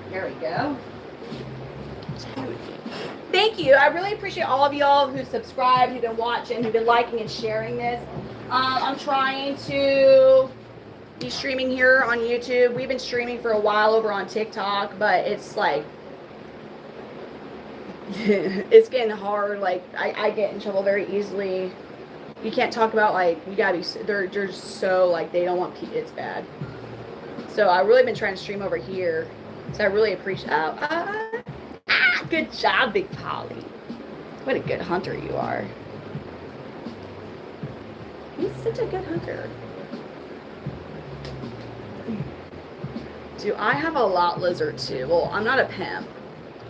There we go. you. I really appreciate all of y'all who subscribed, who've been watching, who've been liking and sharing this. I'm trying to be streaming here on YouTube. We've been streaming for a while over on TikTok, but it's like, it's getting hard. Like, I get in trouble very easily. You can't talk about, like, you gotta be, they're so, like, they don't want people, it's bad. So I've really been trying to stream over here. So I really appreciate, good job, Big Polly. What a good hunter you are. He's such a good hunter. Do I have a lot lizard too? Well, I'm not a pimp.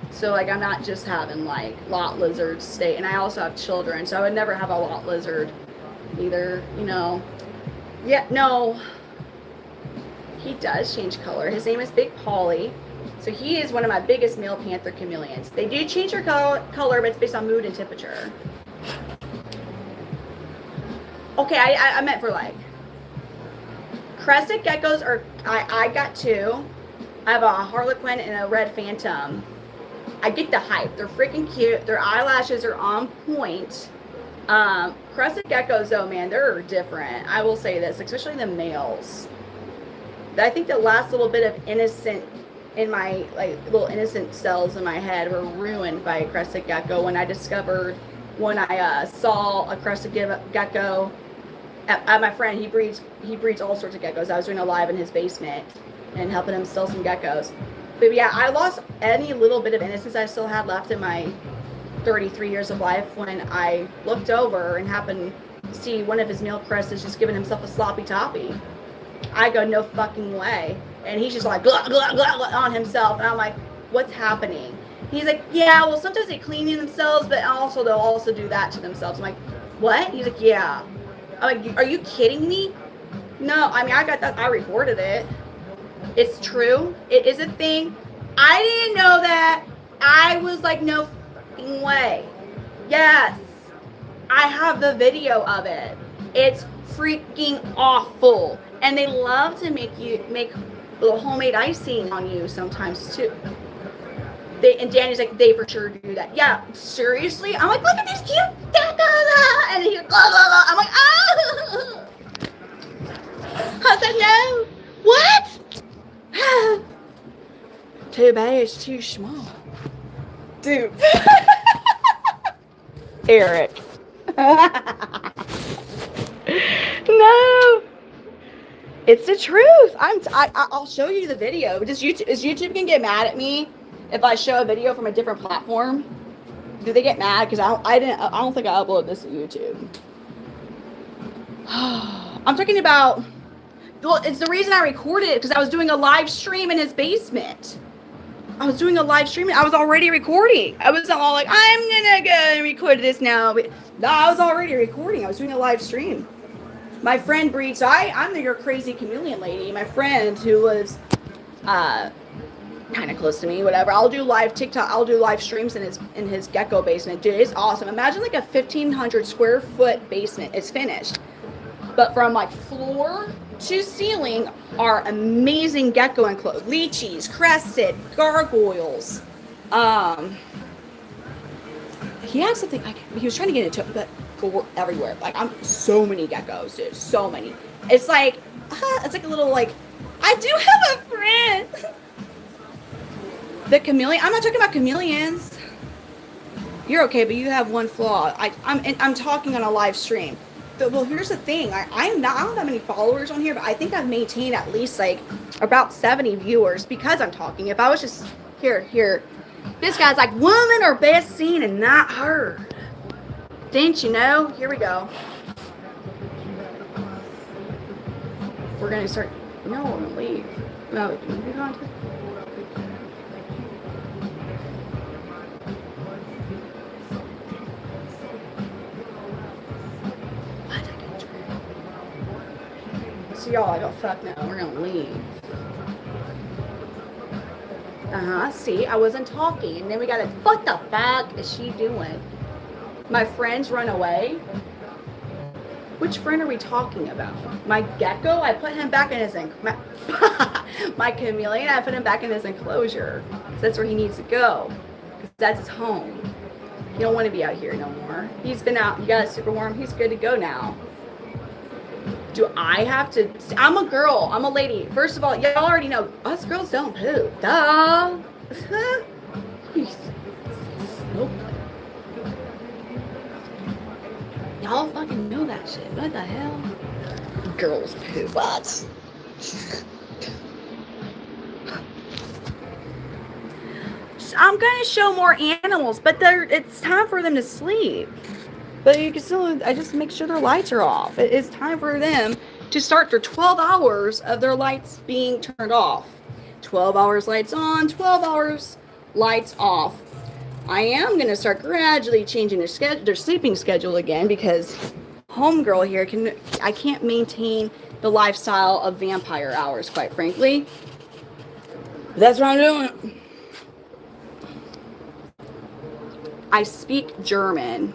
So, like, I'm not just having, like, lot lizards stay. And I also have children, so I would never have a lot lizard either, you know. Yeah, no. He does change color. His name is Big Polly. So he is one of my biggest male Panther Chameleons. They do change their color, but it's based on mood and temperature. Okay, I meant for, like, crested geckos are, I got two. I have a Harlequin and a red phantom. I get the hype. They're freaking cute. Their eyelashes are on point. Crested geckos, though, man, they're different. I will say this, especially the males. I think the last little bit of innocent in my, like, little innocent cells in my head were ruined by a crested gecko when I discovered, when I saw a crested gecko at my friend. He breeds all sorts of geckos. I was doing a live in his basement and helping him sell some geckos. But yeah, I lost any little bit of innocence I still had left in my 33 years of life when I looked over and happened to see one of his male crests just giving himself a sloppy toppy. I go, no fucking way. And he's just like, glug, glug, glug, glug, on himself. And I'm like, what's happening? He's like, yeah, well, sometimes they clean themselves, but also they'll also do that to themselves. I'm like, what? He's like, yeah. I'm like, are you kidding me? No, I mean, I got that. I recorded it. It's true. It is a thing. I didn't know that. I was like, no fucking way. Yes. I have the video of it. It's freaking awful. And they love to make little homemade icing on you sometimes too. And Danny's like, they for sure do that. Yeah, seriously? I'm like, look at these cute geckos. And he's like, blah, blah, blah. I'm like, ah. I said, no. What? Too bad it's too small. Dude. Eric. No. It's the truth. I'll show you the video. Is YouTube gonna get mad at me if I show a video from a different platform? Do they get mad? Because I don't think I uploaded this to YouTube. I'm talking about. Well, it's the reason I recorded it because I was doing a live stream in his basement. I was doing a live stream. I was already recording. I was all like, I'm gonna go and record this now. But no, I was already recording. I was doing a live stream. My friend breeds. So I'm your crazy chameleon lady. My friend who was kind of close to me, whatever. I'll do live TikTok. I'll do live streams in his gecko basement. Dude, it's awesome. Imagine like a 1,500 square foot basement. It's finished, but from like floor to ceiling are amazing gecko enclosed, lychees, crested, gargoyles. He had something he was trying to get into it, but go everywhere. Like, I'm so many geckos, dude, so many. It's like a little, like, I do have a friend. The chameleon. I'm not talking about chameleons. You're okay, but you have one flaw. I'm talking on a live stream. Well, here's the thing. I don't have that many followers on here, but I think I've maintained at least like about 70 viewers because I'm talking. If I was just here, this guy's like, women are best seen and not heard. Didn't you know? Here we go. We're gonna start. No, we're gonna leave. No, movie content. So y'all, I go, fuck no, we're gonna leave. See, I wasn't talking. And then we got what the fuck is she doing? My friends run away. Which friend are we talking about? My gecko? I put him back in his, my chameleon, I put him back in his enclosure. Because that's where he needs to go. Because that's his home. You don't want to be out here no more. He's been out. You got it super warm. He's good to go now. Do I have to? I'm a girl. I'm a lady. First of all, y'all already know us girls don't poop. Duh. Y'all fucking know that shit. What the hell? Girls poop. What? I'm gonna show more animals, but it's time for them to sleep. But you can still, I just make sure their lights are off. It is time for them to start their 12 hours of their lights being turned off. 12 hours lights on, 12 hours lights off. I am going to start gradually changing their sleeping schedule again because homegirl here I can't maintain the lifestyle of vampire hours, quite frankly. But that's what I'm doing. I speak German.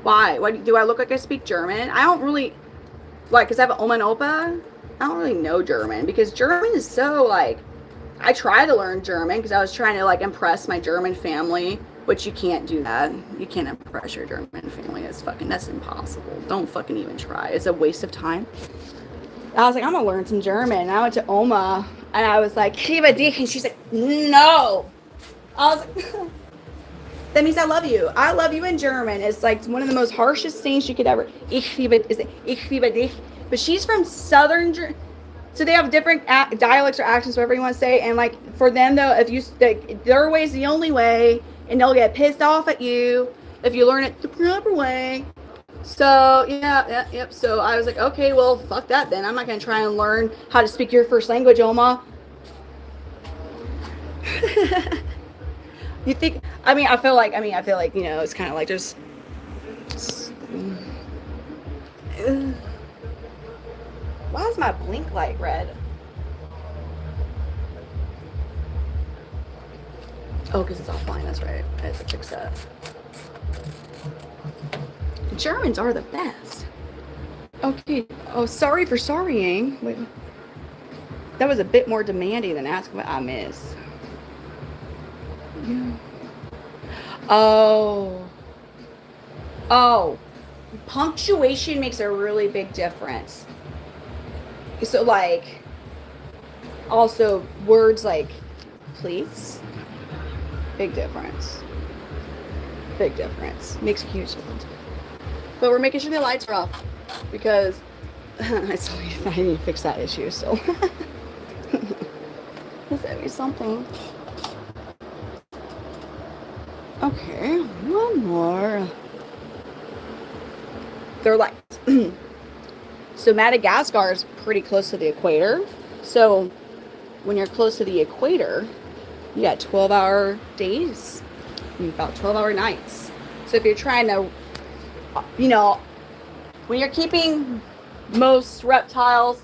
Why? Do I look like I speak German? I don't really. Why? Because I have an Oma and Opa? I don't really know German because German is so like. I tried to learn German because I was trying to like impress my German family, which you can't do that. You can't impress your German family. That's impossible. Don't fucking even try. It's a waste of time. I was like, I'm gonna learn some German. And I went to Oma and I was like, Kiva dich, and she's like, no. I was like. That means I love you. I love you in German. It's like one of the most harshest things you could ever. Ich liebe dich. But she's from southern Germany. So they have different dialects or accents, whatever you want to say. And like for them though, if you their way is the only way, and they'll get pissed off at you if you learn it the proper way. So yep. So I was like, okay, well, fuck that then. I'm not gonna try and learn how to speak your first language, Oma. You think? I feel like it's kind of like there's. Why is my blink light red? Oh, because it's offline. That's right. I have to fix that. Germans are the best. Okay. Oh, sorry for sorrying. Wait. That was a bit more demanding than asking what I miss. Yeah. Oh, punctuation makes a really big difference. So like, also words like please, big difference. Makes a huge difference. But we're making sure the lights are off because I need to fix that issue still. That'd be something. Okay, one more. They're lights. So Madagascar is pretty close to the equator. So when you're close to the equator, you got 12-hour days and about 12-hour nights. So if you're trying to, when you're keeping most reptiles,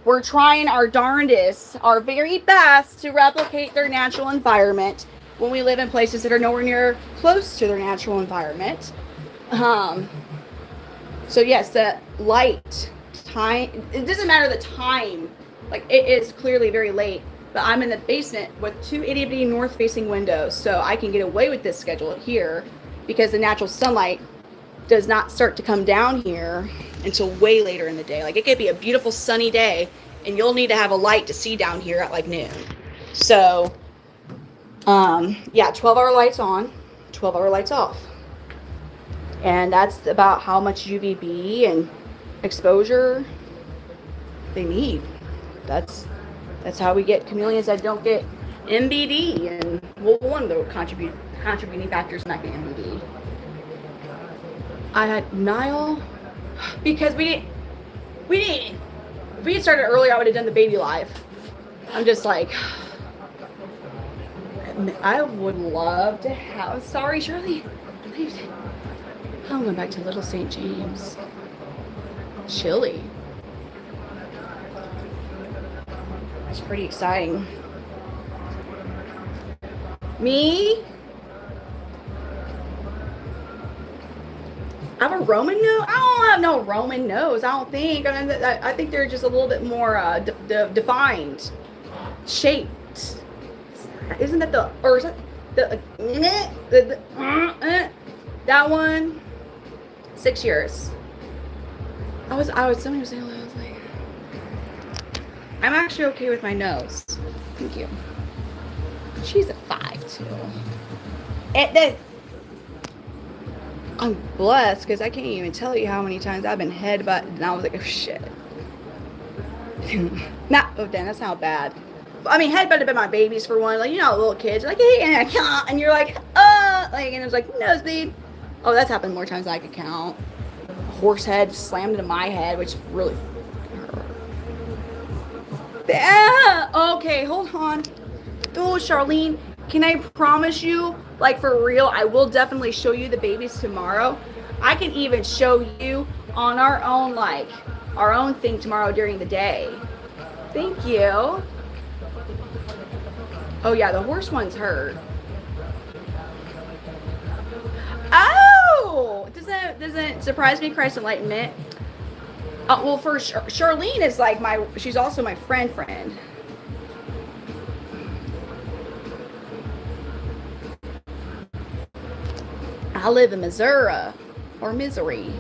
we're trying our darndest, our very best to replicate their natural environment when we live in places that are nowhere near close to their natural environment. So yes, the light time, it doesn't matter the time. Like it is clearly very late, but I'm in the basement with 2 itty-bitty north-facing windows, so I can get away with this schedule here because the natural sunlight does not start to come down here until way later in the day. Like it could be a beautiful sunny day, and you'll need to have a light to see down here at like noon. So, 12-hour lights on, 12-hour lights off. And that's about how much UVB and exposure they need. That's how we get chameleons that don't get MBD, and one of the contributing factors in not getting MBD. I had Nile because if we had started earlier, I would have done the baby live. I'm just like, I would love to have. Sorry, Shirley. I'm going back to Little St. James. Chilly. It's pretty exciting. Me? I have a Roman nose? I don't have no Roman nose, I don't think. I think they're just a little bit more defined. Shaped. Isn't that That one, 6 years. Somebody was saying, I was like, I'm actually okay with my nose. Thank you. She's a 5'2". I'm blessed because I can't even tell you how many times I've been headbutted and I was like, oh shit. Oh damn, that's not bad. I mean, headbutted by my babies for one. Like, you know, little kids, like, hey, and I can't, and you're like, like, and it was like, nosebleed. Oh, that's happened more times than I could count. Horse head slammed into my head, which really hurt. Yeah. Okay, hold on. Oh, Charlene, can I promise you, like, for real, I will definitely show you the babies tomorrow. I can even show you on our own thing tomorrow during the day. Thank you. Oh yeah, the horse one's hurt. Oh, doesn't surprise me, Christ Enlightenment. Well, for Charlene is like she's also my friend. I live in Missouri, or Missouri.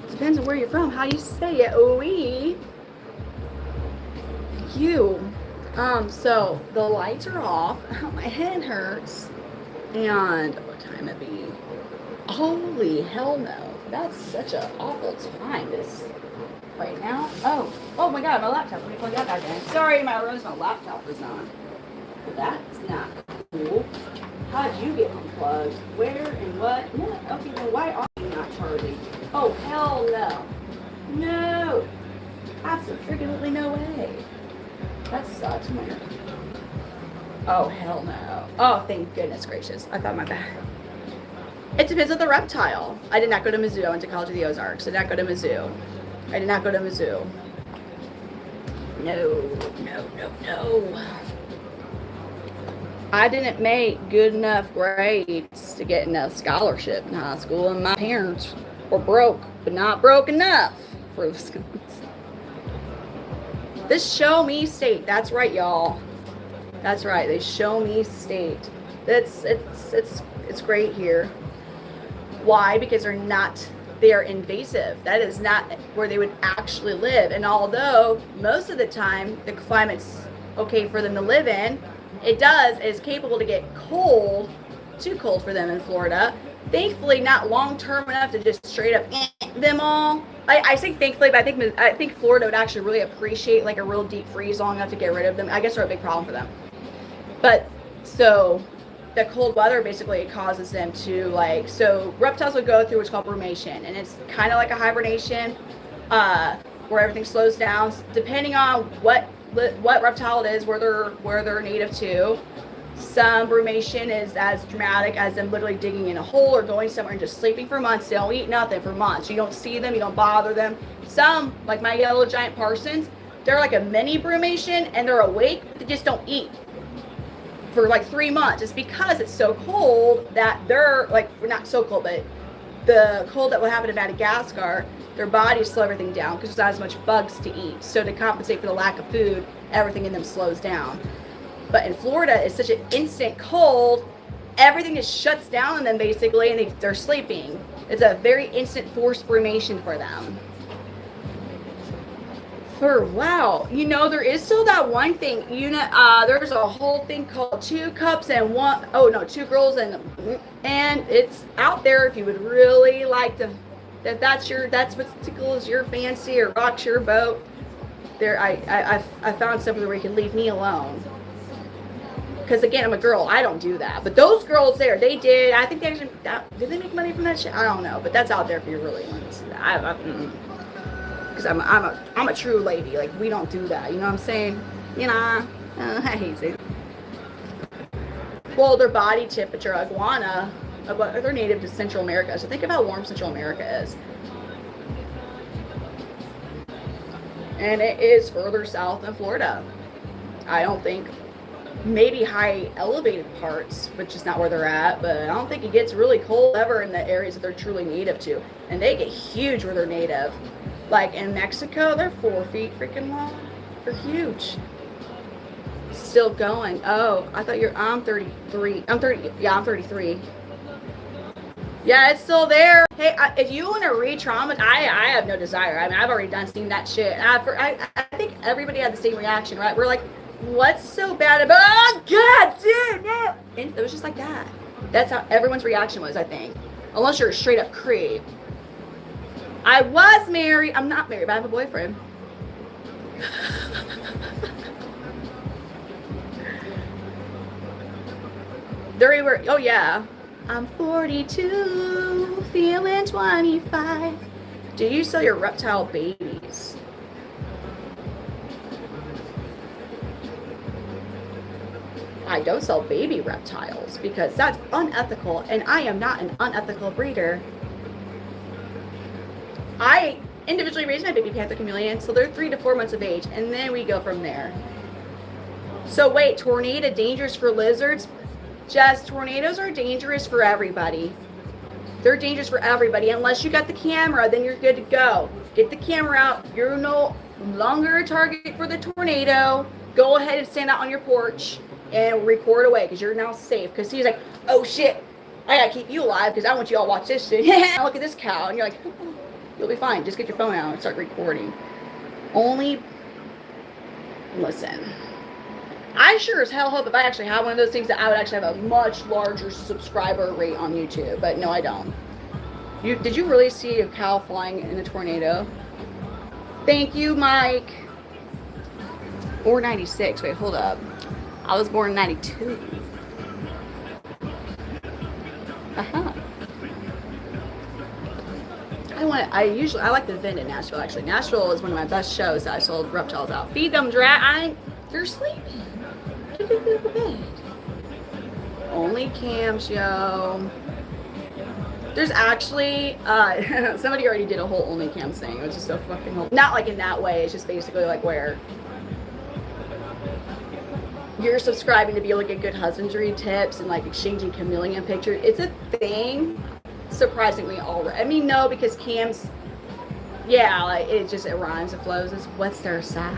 Depends on where you're from, how you say it. So the lights are off. My head hurts. And what time it be? Holy hell no. That's such an awful time this right now. Oh my god, my laptop. Let me plug that back in. Sorry, my laptop is on. That's not cool. How'd you get unplugged? Where and what? No. Okay, then why are you not charging? Oh, hell no. No. Absolutely no way. That sucks. Oh, hell no. Oh, thank goodness gracious. I thought my bad. It depends on the reptile. I did not go to Mizzou. I went to College of the Ozarks. I did not go to Mizzou. No. I didn't make good enough grades to get enough scholarship in high school, and my parents were broke, but not broke enough for the schools. This show me state. That's right, y'all. That's right. They show me state. It's great here. Why? Because they are invasive. That is not where they would actually live. And although most of the time the climate's okay for them to live in, is capable to get cold, too cold for them in Florida. Thankfully, not long term enough to just straight up them all. I say thankfully, but I think Florida would actually really appreciate like a real deep freeze long enough to get rid of them. I guess they're a big problem for them. But so the cold weather basically causes them to so reptiles will go through what's called brumation, and it's kind of like a hibernation where everything slows down depending on what reptile it is, where they're native to. Some brumation is as dramatic as them literally digging in a hole or going somewhere and just sleeping for months. They don't eat nothing for months. You don't see them, you don't bother them. Some, like my yellow giant parsons, they're like a mini brumation and they're awake, but they just don't eat for like 3 months. It's because it's so cold that they're not so cold, but the cold that will happen in Madagascar, their bodies slow everything down because there's not as much bugs to eat. So to compensate for the lack of food, everything in them slows down. But in Florida, it's such an instant cold, everything just shuts down on them basically, and they're sleeping. It's a very instant forced brumation for them. Wow, there is still that one thing. There's a whole thing called 2 cups and 2 girls, and it's out there if you would really like to. That's what tickles your fancy or rocks your boat. There, I found something where you can leave me alone. Because again, I'm a girl. I don't do that. But those girls there, they did. I think they actually did they make money from that shit? I don't know. But that's out there if you really want to see that. Because I'm a true lady. Like we don't do that. You know what I'm saying? I hate it. Well, their body temperature, iguana, they're native to Central America. So think of how warm Central America is. And it is further south than Florida. I don't think. Maybe high elevated parts, which is not where they're at, but I don't think it gets really cold ever in the areas that they're truly native to. And they get huge where they're native. Like in Mexico, they're 4 feet freaking long. They're huge. Still going. Oh, I thought I'm 33. I'm 30. Yeah, I'm 33. Yeah, it's still there. Hey, if you want to re-traumatize, I have no desire. I mean, I've already seen that shit. I think everybody had the same reaction, right? We're like, what's so bad about? Oh God, dude, no. And it was just like that. That's how everyone's reaction was, I think. Unless you're a straight up creep. I was married. I'm not married, but I have a boyfriend. There we were. Oh yeah. I'm 42, feeling 25. Do you sell your reptile babies? I don't sell baby reptiles because that's unethical, and I am not an unethical breeder. I individually raise my baby Panther Chameleons, so they're 3 to 4 months of age, and then we go from there. So wait, tornado dangerous for lizards? Jess, tornadoes are dangerous for everybody. They're dangerous for everybody. Unless you got the camera, then you're good to go. Get the camera out. You're no longer a target for the tornado. Go ahead and stand out on your porch and record away because you're now safe. Because he's like, oh shit, I gotta keep you alive because I want you all to watch this shit. Look at this cow. And you're like, you'll be fine. Just get your phone out and start recording. Only, listen. I sure as hell hope if I actually had one of those things that I would actually have a much larger subscriber rate on YouTube, but no, I don't. Did you really see a cow flying in a tornado? Thank you, Mike. Or 96. Wait, hold up. I was born in 92. Uh-huh. I like the event in Nashville, actually. Nashville is one of my best shows that I sold reptiles out. Feed them, they're sleeping. Only cam show. There's actually somebody already did a whole only cam thing, which is so fucking cool. Not like in that way, it's just basically like where you're subscribing to be able to get good husbandry tips and like exchanging chameleon pictures. It's a thing, surprisingly already. I mean, no, because cams, yeah, like it rhymes, it flows. It's what's their size?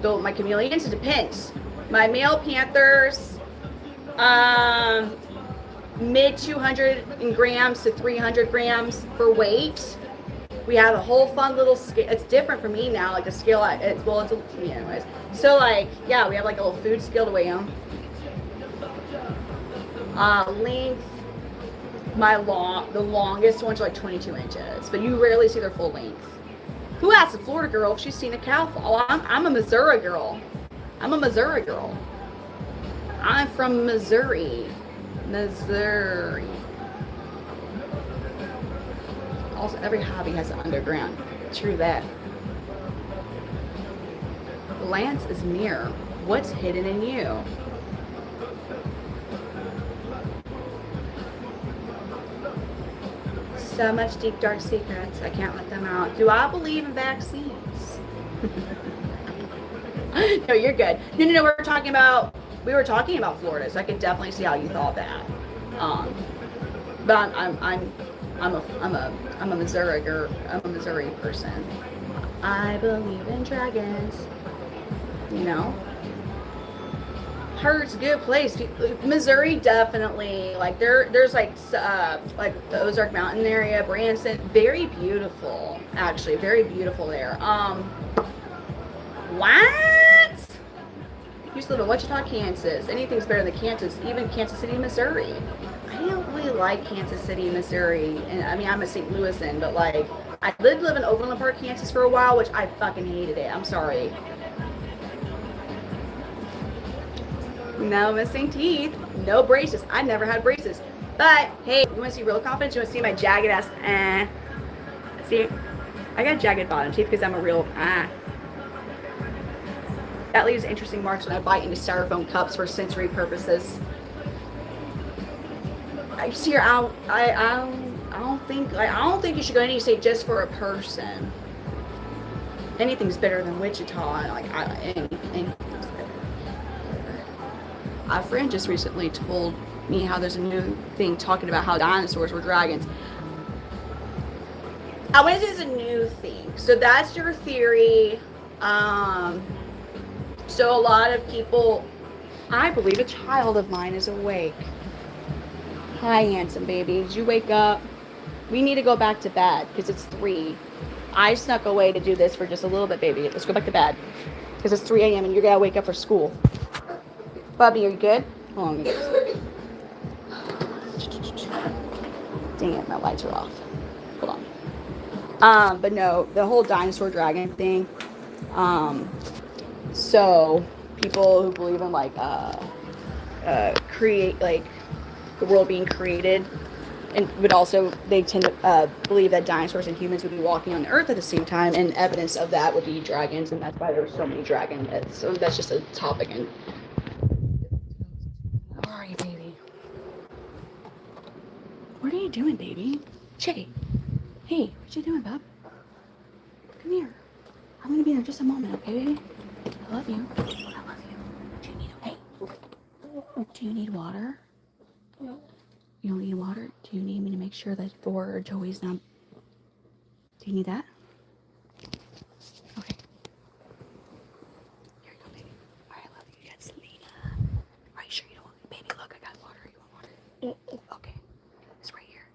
So my chameleons, it depends. My male panthers, mid 200 grams to 300 grams for weight. We have a whole fun little scale. It's different for me now, like a scale. Anyways. So like, yeah, we have like a little food scale to weigh them. Length, the longest ones are like 22 inches, but you rarely see their full length. Who asked a Florida girl if she's seen a cow fall? I'm a Missouri girl. I'm from Missouri. Also, every hobby has an underground. True that. Lance is near. What's hidden in you? So much deep, dark secrets. I can't let them out. Do I believe in vaccines? No, you're good. No. We were talking about Florida, so I could definitely see how you thought that. But I'm a Missouri girl. I'm a Missouri person. I believe in dragons. You know. Heard's a good place. Missouri definitely, like there's like the Ozark Mountain area, Branson, very beautiful, actually, very beautiful there. What? Used to live in Wichita, Kansas. Anything's better than Kansas, even Kansas City, Missouri. I don't really like Kansas City, Missouri, and I mean I'm a St. Louisan, but like I did live in Overland Park, Kansas for a while, which I fucking hated it. I'm sorry. No missing teeth, no braces. I never had braces. But hey, you want to see real confidence? You want to see my jagged ass? See, I got jagged bottom teeth because I'm a real That leaves interesting marks when I bite into styrofoam cups for sensory purposes. I see her out. I don't think you should go any state just for a person. Anything's better than Wichita, and like anything's better. A friend just recently told me how there's a new thing talking about how dinosaurs were dragons. I wouldn't say it's a new thing. So that's your theory. So a lot of people, I believe a child of mine is awake. Hi, handsome baby. Did you wake up? We need to go back to bed because it's 3. I snuck away to do this for just a little bit, baby. Let's go back to bed because it's 3 a.m. and you're going to wake up for school. Bubby, are you good? Hold on. Dang it, my lights are off. Hold on. But no, the whole dinosaur dragon thing. So people who believe in like create like the world being created, and would also they tend to believe that dinosaurs and humans would be walking on the earth at the same time, and evidence of that would be dragons, and that's why there's so many dragon myths. So that's just a topic. And how are you, baby? What are you doing, baby? Jay, hey, what you doing, bub? Come here. I'm gonna be there in just a moment, okay, baby? I love you. I love you. Do you need do you need water? No. You don't need water? Do you need me to make sure that Thor or Joey's not? Do you need that? Okay. Here you go, baby. All right, I love you. You got Selena. Are you sure you don't want? Baby, look, I got water. You want water? Okay. It's right here.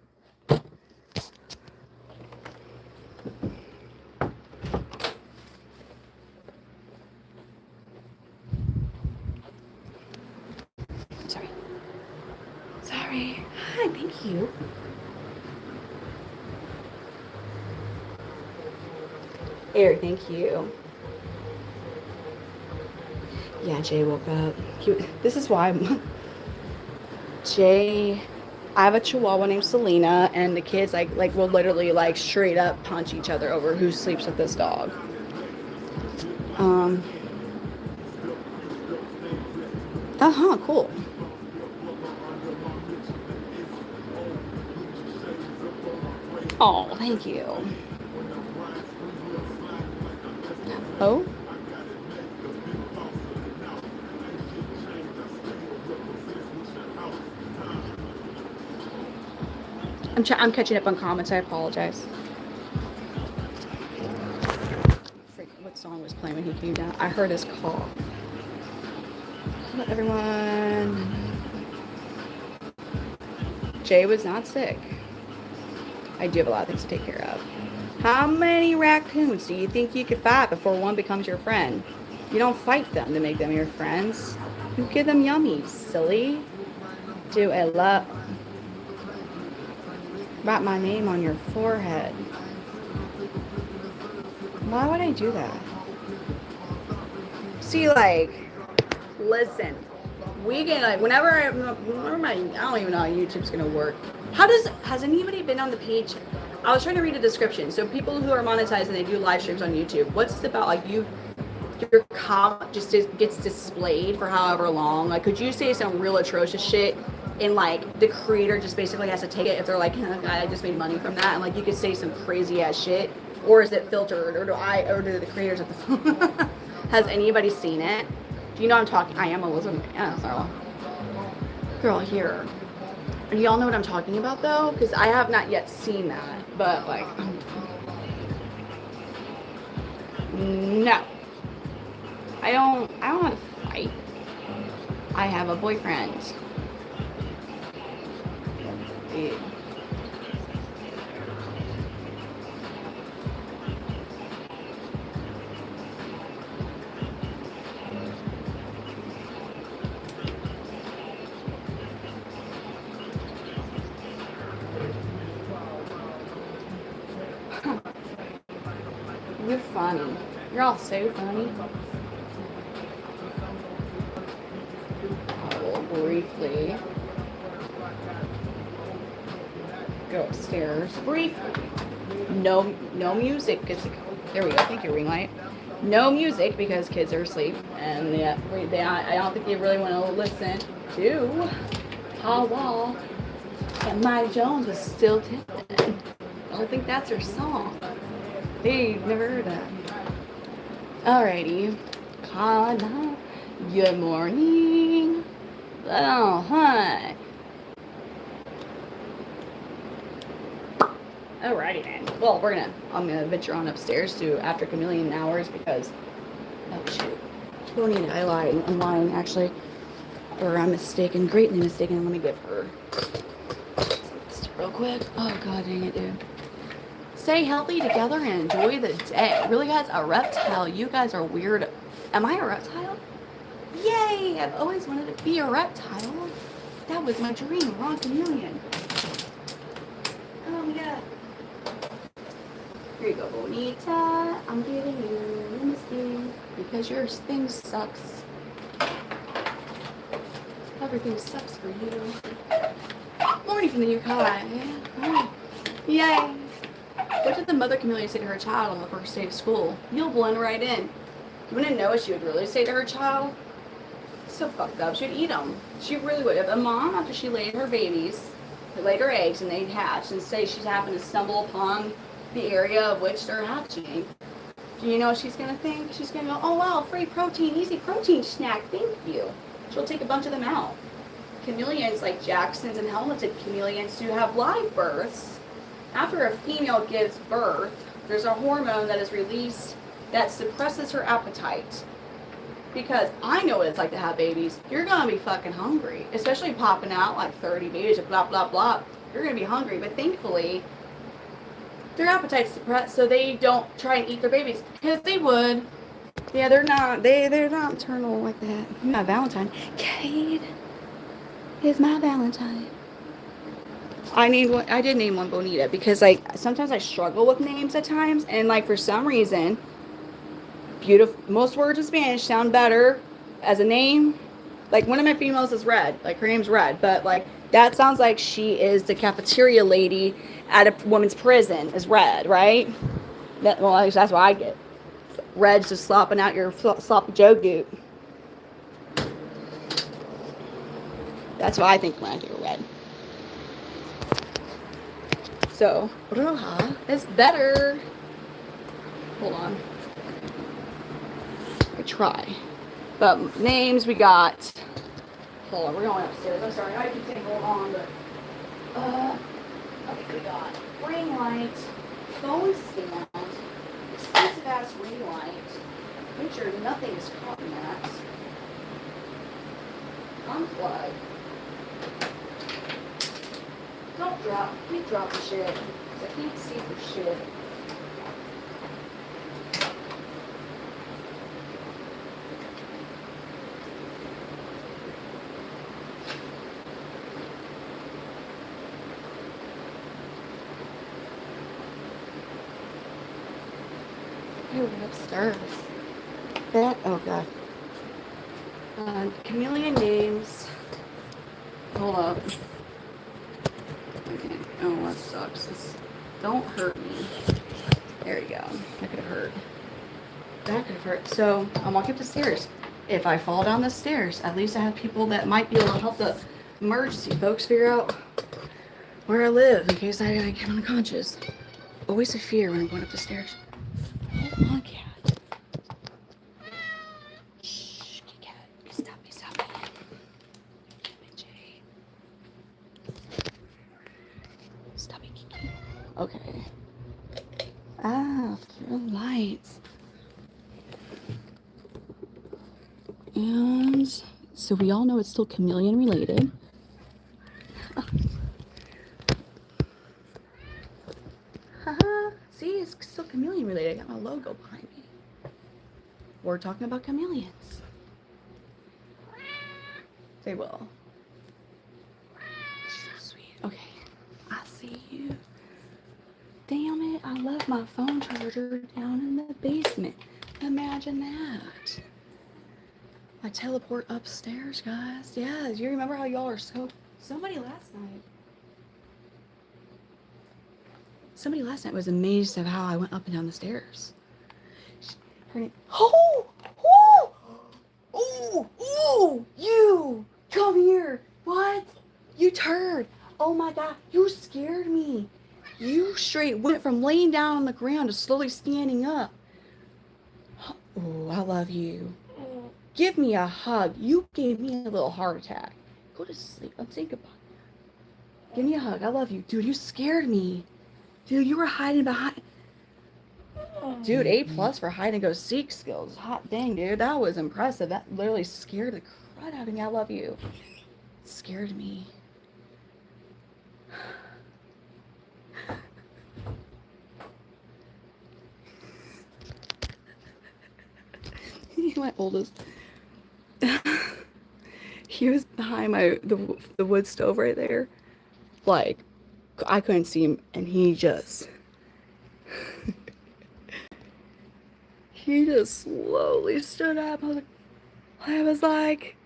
Sorry. Hi, thank you. Eric, thank you. Yeah, Jay woke up. This is why Jay. I have a Chihuahua named Selena, and the kids like will literally like straight up punch each other over who sleeps with this dog. Cool. Oh, thank you. Oh. I'm catching up on comments. I apologize. What song was playing when he came down? I heard his call. Hello, everyone. Jay was not sick. I do have a lot of things to take care of. How many raccoons do you think you could fight before one becomes your friend? You don't fight them to make them your friends. You give them yummies, silly. Do a lot. Write my name on your forehead. Why would I do that? See, like, listen. We get like whenever I don't even know how YouTube's gonna work. Has anybody been on the page? I was trying to read a description. So people who are monetized and they do live streams on YouTube, what's this about? Like your comment just gets displayed for however long. Like, could you say some real atrocious shit and like the creator just basically has to take it if they're like, I just made money from that, and like you could say some crazy ass shit, or is it filtered, or do the creators of the has anybody seen it? Do you know what I'm talking? I am Elizabeth. Yeah, sorry. Girl, here. Do y'all know what I'm talking about though? Because I have not yet seen that. But like, no. I don't want to fight. I have a boyfriend. Yeah. You're funny. You're all so funny. I will briefly go upstairs. Briefly. No music. There we go. Thank you, ring light. No music because kids are asleep, and I don't think they really want to listen to Paul Wall and Mike Jones was still tipping. I don't think that's her song. They've never heard that. Alrighty. Kana. Good morning. Oh, hi. Alrighty then. Well, I'm gonna venture on upstairs to After Chameleon hours because, oh shoot. Bonita, I lied. I'm lying, actually. Or I'm mistaken, greatly mistaken. Let me give her this real quick. Oh, god dang it, dude. Stay healthy together and enjoy the day. Really, guys, a reptile. You guys are weird. Am I a reptile? Yay! I've always wanted to be a reptile. That was my dream. We're on chameleon. Oh my god. Here you go, Bonita. I'm giving you this thing because your thing sucks. Everything sucks for you. Morning from the UK. Yay. What did the mother chameleon say to her child on the first day of school? You'll blend right in. You want to know what she would really say to her child? So fucked up. She'd eat them. She really would. If a mom, after she laid her babies, laid her eggs and they'd hatch, and say she's happened to stumble upon the area of which they're hatching, do you know what she's going to think? She's going to go, oh wow, free protein, easy protein snack, thank you. She'll take a bunch of them out. Chameleons like Jackson's and helmeted chameleons do have live births. After a female gives birth, there's a hormone that is released that suppresses her appetite. Because I know what it's like to have babies. You're going to be fucking hungry. Especially popping out like 30 babies, blah, blah, blah. You're going to be hungry. But thankfully, their appetite's suppressed so they don't try and eat their babies. Because they would. Yeah, they're not maternal like that. My Valentine. Cade is my Valentine. I did name one Bonita because like sometimes I struggle with names at times, and like for some reason, most words in Spanish sound better as a name. Like one of my females is Red, like her name's Red, but like that sounds like she is the cafeteria lady at a women's prison is Red, right? That's what I get. Red's just slopping out your sloppy Joe goop. That's what I think when I hear Red. So, Roja is better. Hold on. I try. But names we got. Hold on, we're going upstairs. I'm sorry, I keep saying hold on, but okay, we got ring light, phone stand, expensive ass ring light. Make sure nothing is caught in that. Unplug. Don't drop. Keep dropping shit. I can't see for shit. Hey, we're upstairs. Oh god. Chameleon names. Hold up. Okay. Oh, that sucks. Don't hurt me. There you go. That could have hurt. That could have hurt. So, I'm walking up the stairs. If I fall down the stairs, at least I have people that might be able to help the emergency folks figure out where I live in case I get unconscious. Always a fear when I'm going up the stairs. Hold on, cat. Shh, cat. Stop me. Stop it, Kiki. Okay. Through lights. And so we all know it's still chameleon related. Haha. See, it's still chameleon related. I got my logo behind me. We're talking about chameleons. They will. She's so sweet. Okay. I see you. Damn it. I left my phone charger down in the basement. Imagine that. I teleport upstairs, guys. Yeah, you remember how y'all are somebody last night was amazed at how I went up and down the stairs. Her name, you come here. What? You turd. Oh my god, you scared me. You straight went from laying down on the ground to slowly standing up. Oh, I love you. Give me a hug. You gave me a little heart attack. Go to sleep. I'm saying goodbye. Give me a hug. I love you. Dude, you scared me. Dude, you were hiding behind. Dude, A+ for hide and go seek skills. Hot dang, dude. That was impressive. That literally scared the crud out of me. I love you. It scared me. My oldest. He was behind the wood stove right there. Like, I couldn't see him, and he just slowly stood up. I was like,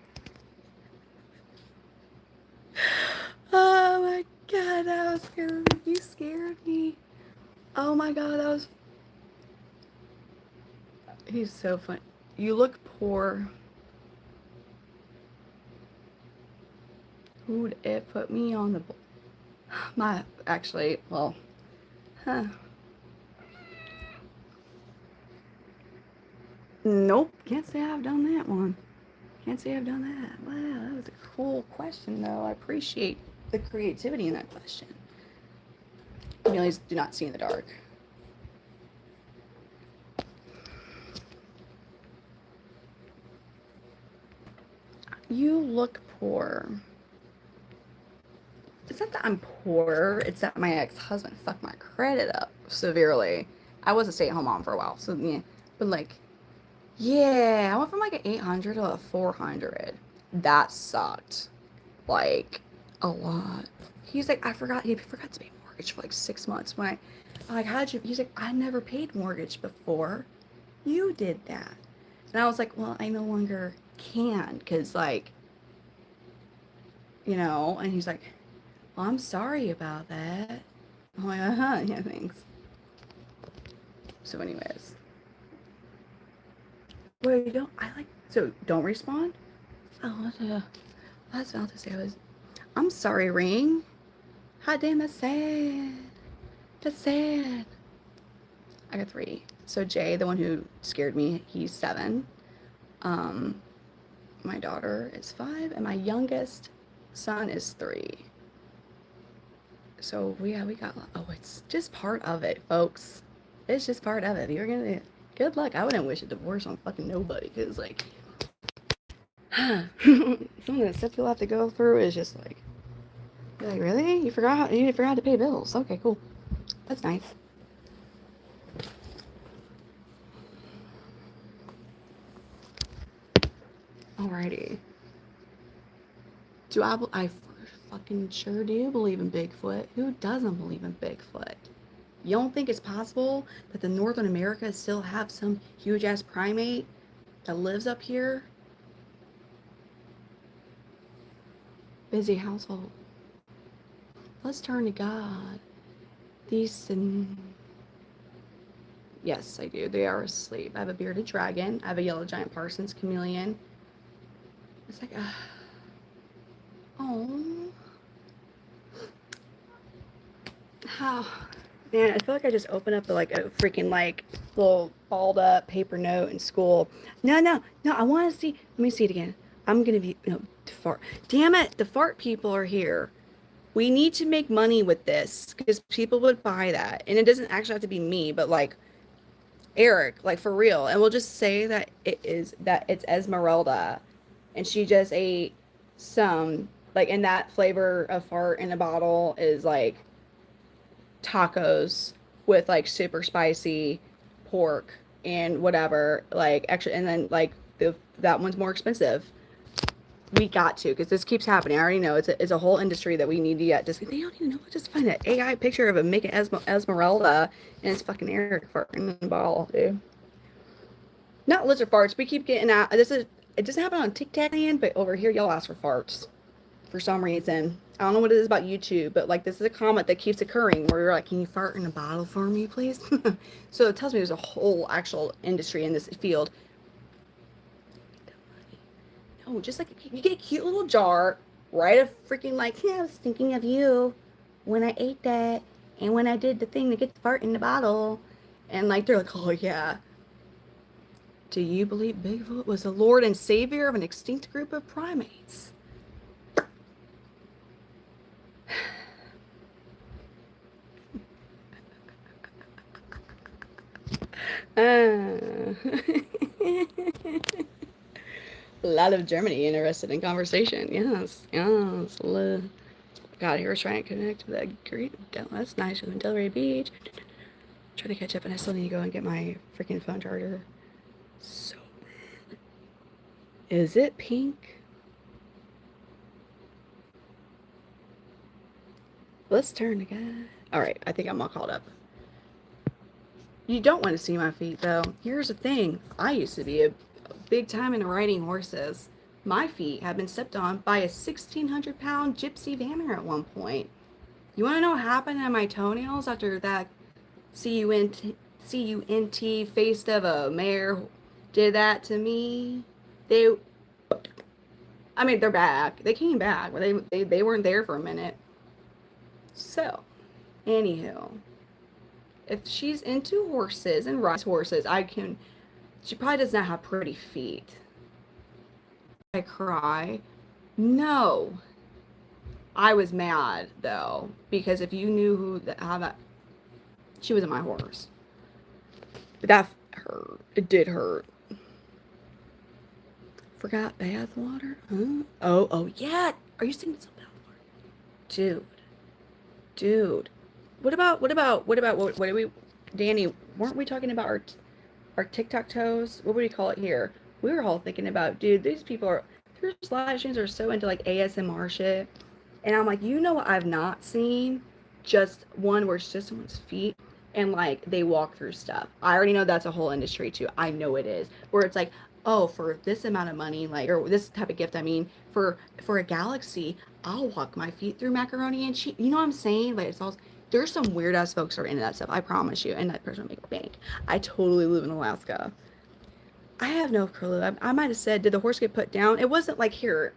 oh my god, that was scary. You scared me. Oh my god, that was. He's so funny. You look poor. Who'd it put me on the. Actually, well, huh. Nope, can't say I've done that one. Can't say I've done that. Wow, that was a cool question, though. I appreciate the creativity in that question. Chameleons do not see in the dark. You look poor. It's not that I'm poor, it's that my ex-husband fucked my credit up severely. I was a stay-at-home mom for a while, so yeah. But like, yeah, I went from like an 800 to a 400. That sucked. Like, a lot. He's like, he forgot to pay mortgage for like 6 months. When I'm like, how'd you, he's like, I never paid mortgage before. You did that. And I was like, well, I no longer can, because like, and he's like, well, I'm sorry about that. I'm like, yeah, thanks. So anyways. Wait, don't respond? Oh, I was about to say I'm sorry, Ring. Hot damn, that's sad. That's sad. I got 3. So Jay, the one who scared me, he's 7. My daughter is 5, and my youngest son is 3. So we got, it's just part of it, folks. It's just part of it. Good luck. I wouldn't wish a divorce on fucking nobody, because like, some of the stuff you'll have to go through is just like, you're like, really? You forgot to pay bills. Okay, cool. That's nice. Alrighty. I fucking sure do believe in Bigfoot. Who doesn't believe in Bigfoot? You don't think it's possible that the Northern America still have some huge ass primate that lives up here? Busy household. Let's turn to God. Yes, I do. They are asleep. I have a bearded dragon. I have a yellow giant Parsons chameleon. It's like, oh. How? Man, I feel like I just opened up a freaking little balled up paper note in school. No, I want to see. Let me see it again. I'm gonna be fart. Damn it! The fart people are here. We need to make money with this because people would buy that, and it doesn't actually have to be me, but like Eric, like for real. And we'll just say that it's Esmeralda, and she just ate some and that flavor of fart in a bottle is like tacos with like super spicy pork and whatever extra, and then that one's more expensive. We got to, because this keeps happening. I already know it's a whole industry that we need to get. Just they don't even know. Just find an AI picture of a making Esmeralda, and it's fucking Eric farting in a ball, dude. Not lizard farts. We keep getting out. It doesn't happen on TikTok land, but over here y'all ask for farts for some reason. I don't know what it is about YouTube, but this is a comment that keeps occurring where you're like, can you fart in a bottle for me, please? So it tells me there's a whole actual industry in this field. No, just you get a cute little jar, write a freaking I was thinking of you when I ate that and when I did the thing to get the fart in the bottle. And they're like, oh yeah. Do you believe Bigfoot was the Lord and Savior of an extinct group of primates? A lot of Germany interested in conversation. Yes, yes. God, here we're trying to connect with a great. That's nice. In Delray Beach. Try to catch up, and I still need to go and get my freaking phone charger. So, is it pink? Let's turn again. All right, I think I'm all caught up. You don't want to see my feet, though. Here's the thing. I used to be a big time into riding horses. My feet have been stepped on by a 1,600-pound gypsy vanner at one point. You want to know what happened to my toenails after that CUNT faced of a mare did that to me? They, I mean, they're back. They came back, but they weren't there for a minute. So, anywho, if she's into horses and rides horses, she probably does not have pretty feet. I cry. No. I was mad though, because if you knew how that, she wasn't my horse. But that hurt. It did hurt. Forgot bath water? Huh? Oh yeah. Are you singing some bath water? Dude. What are we, Danny, weren't we talking about our TikTok toes? What would we call it here? We were all thinking about, dude, these people are, their live streams are so into like ASMR shit. And I'm like, you know what I've not seen? Just one where it's just someone's feet and like they walk through stuff. I already know that's a whole industry too. I know it is. Where it's like, oh, for this amount of money, like, or this type of gift, I mean, for a galaxy, I'll walk my feet through macaroni and cheese. You know what I'm saying? Like, it's all, there's some weird ass folks that are into that stuff. I promise you. And that person will make bank. I totally live in Alaska. I have no clue. I might have said, did the horse get put down? It wasn't like, here,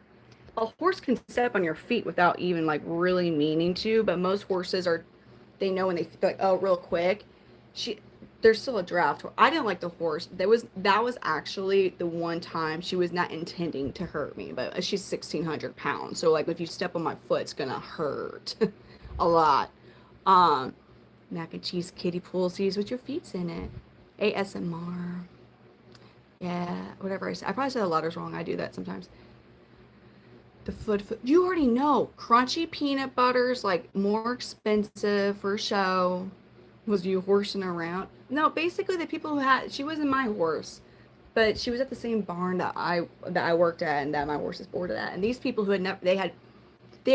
a horse can step on your feet without even like really meaning to, but most horses are, they know when they feel like, oh, real quick. There's still a draft. I didn't like the horse. That was actually the one time she was not intending to hurt me, but she's 1,600 pounds, so like if you step on my foot, it's gonna hurt a lot. Um, Mac and cheese kiddie pool sees with your feet's in it. ASMR. Yeah, whatever I said. I probably said the letters wrong. I do that sometimes. The foot. You already know. Crunchy peanut butter's like more expensive for show. Was you horsing around? No, basically the people who had, she wasn't my horse, but she was at the same barn that I worked at and that my horse is boarded at. And these people who had never, they had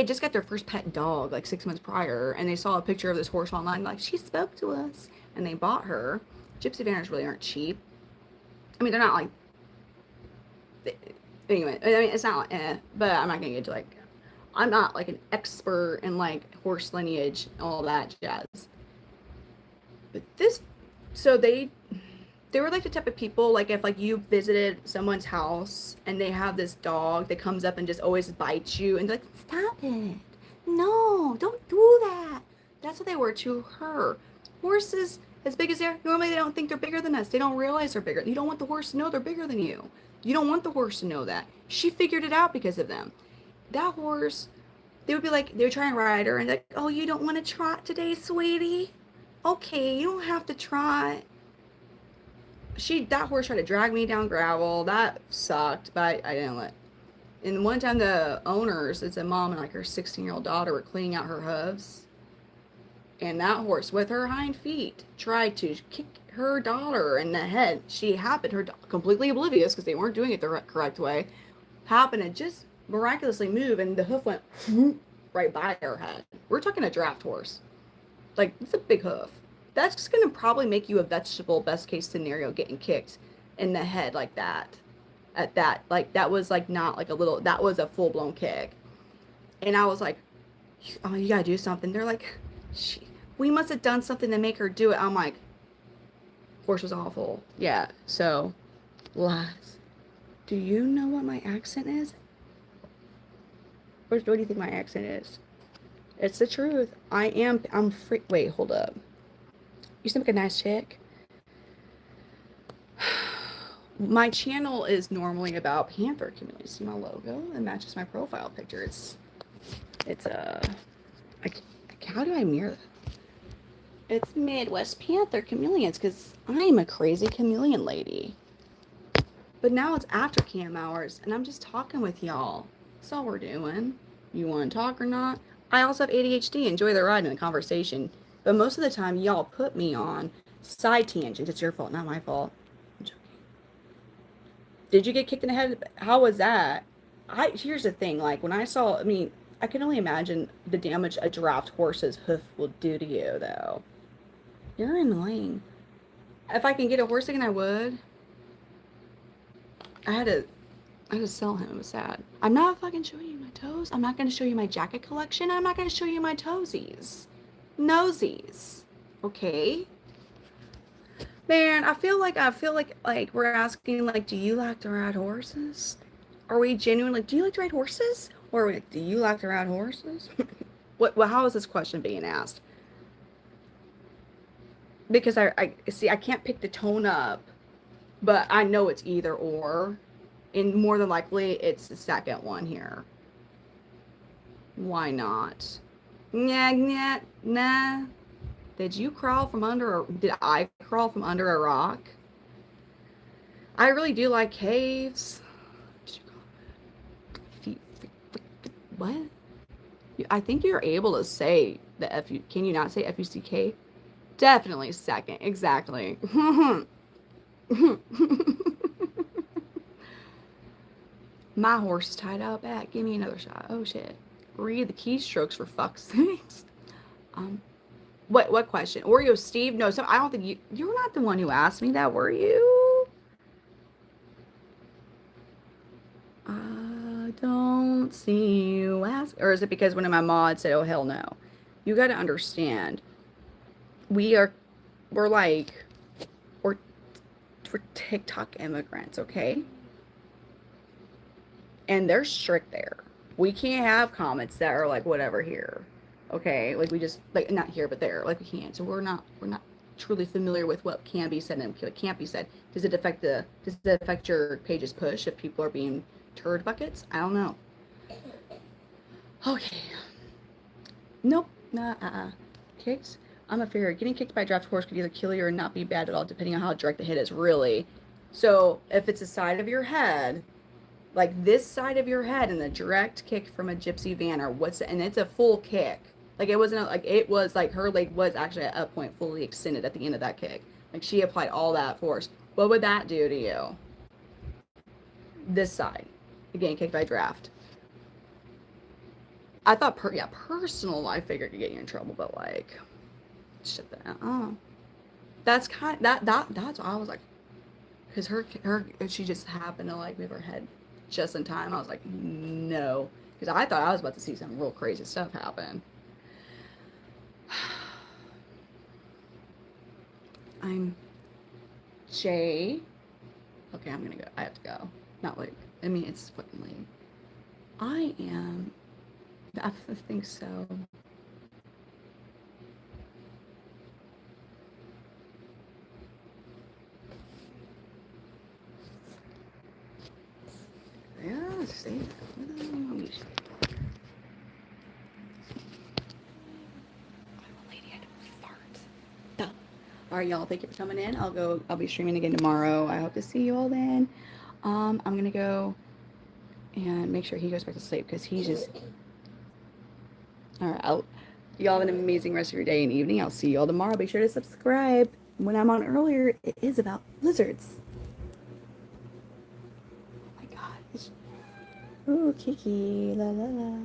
just got their first pet dog like 6 months prior, and they saw a picture of this horse online, like, she spoke to us, and they bought her. Gypsy Vanners really aren't cheap. I mean, they're not like, anyway, I mean, it's not like, but I'm not gonna get into like, I'm not like an expert in like horse lineage and all that jazz. But so they were like the type of people, like if like you visited someone's house and they have this dog that comes up and just always bites you and like, stop it, no, don't do that. That's what they were to her. Horses, as big as they are, normally they don't think they're bigger than us. They don't realize they're bigger. You don't want the horse to know they're bigger than you. You don't want the horse to know that. She figured it out because of them. That horse, they would be like, they would try and ride her and like, oh, you don't want to trot today, sweetie? Okay, you don't have to trot. That horse tried to drag me down gravel. That sucked, but I didn't let. And one time the owners, it's a mom and like her 16-year-old daughter, were cleaning out her hooves. And that horse, with her hind feet, tried to kick her daughter in the head. She happened, her completely oblivious because they weren't doing it the correct way, happened to just miraculously move, and the hoof went right by her head. We're talking a draft horse. Like, it's a big hoof. That's just going to probably make you a vegetable, best case scenario, getting kicked in the head like that. At that. Like, that was, like, not like a little, that was a full-blown kick. And I was like, oh, you got to do something. They're like, we must have done something to make her do it. I'm like, horse was awful. Yeah, so, lies. Do you know what my accent is? What do you think my accent is? It's the truth. I'm free. Wait, hold up. You seem like a nice chick. My channel is normally about Panther Chameleons. See my logo? It matches my profile picture. It's how do I mirror that? It's Midwest Panther Chameleons because I'm a crazy chameleon lady. But now it's after cam hours and I'm just talking with y'all. That's all we're doing. You want to talk or not? I also have ADHD. Enjoy the ride and the conversation. But most of the time, y'all put me on side tangents. It's your fault, not my fault. I'm joking. Did you get kicked in the head? How was that? Here's the thing. Like when I saw, I mean, I can only imagine the damage a draft horse's hoof will do to you, though. You're annoying. If I can get a horse again, I would. I had to sell him. It was sad. I'm not fucking showing you my toes. I'm not going to show you my jacket collection. I'm not going to show you my toesies. Nosies. Okay? Man, I feel like we're asking, like, do you like to ride horses? Are we genuine? Like, do you like to ride horses? Or are we like, do you like to ride horses? How is this question being asked? Because I see, I can't pick the tone up, but I know it's either or. And more than likely, it's the second one here. Why not? Nah. Did you crawl from under, did I crawl from under a rock? I really do like caves. What? I think you're able to say the F-U, can you not say F-U-C-K? Definitely second, exactly. My horse is tied out back. Give me another shot. Oh shit. Read the keystrokes for fuck's sakes. What question? Oreo Steve? No, I don't think you're not the one who asked me that, were you? I don't see you ask. Or is it because one of my mods said, oh hell no? You gotta understand. We're TikTok immigrants, okay? And they're strict there. We can't have comments that are like whatever here. Okay, like we just like not here but there. Like we can't. So we're not truly familiar with what can be said and what can't be said. Does it affect your page's push if people are being turd buckets? I don't know. Okay. Nope. Kicked. I'm a fairy. Getting kicked by a draft horse could either kill you or not be bad at all, depending on how direct the hit is. Really. So if it's the side of your head, like this side of your head, and the direct kick from a gypsy van, or and it's a full kick. Like it wasn't like it was like her leg was actually at a point fully extended at the end of that kick. Like she applied all that force. What would that do to you? This side, again, kicked by draft. I thought, personal life figure could get you in trouble, but like, shit, that's that's why I was like, because she just happened to like move her head just in time. I was like, no, because I thought I was about to see some real crazy stuff happen. I'm Jay. Okay, I'm gonna go. I have to go. Not like, I mean, it's fucking late. I think so. Yeah, stay. All right, y'all. Thank you for coming in. I'll be streaming again tomorrow. I hope to see you all then. I'm gonna go and make sure he goes back to sleep because he's just. All right. Y'all have an amazing rest of your day and evening. I'll see you all tomorrow. Be sure to subscribe. When I'm on earlier, it is about lizards. Oh my god. Ooh, Kiki. La la la.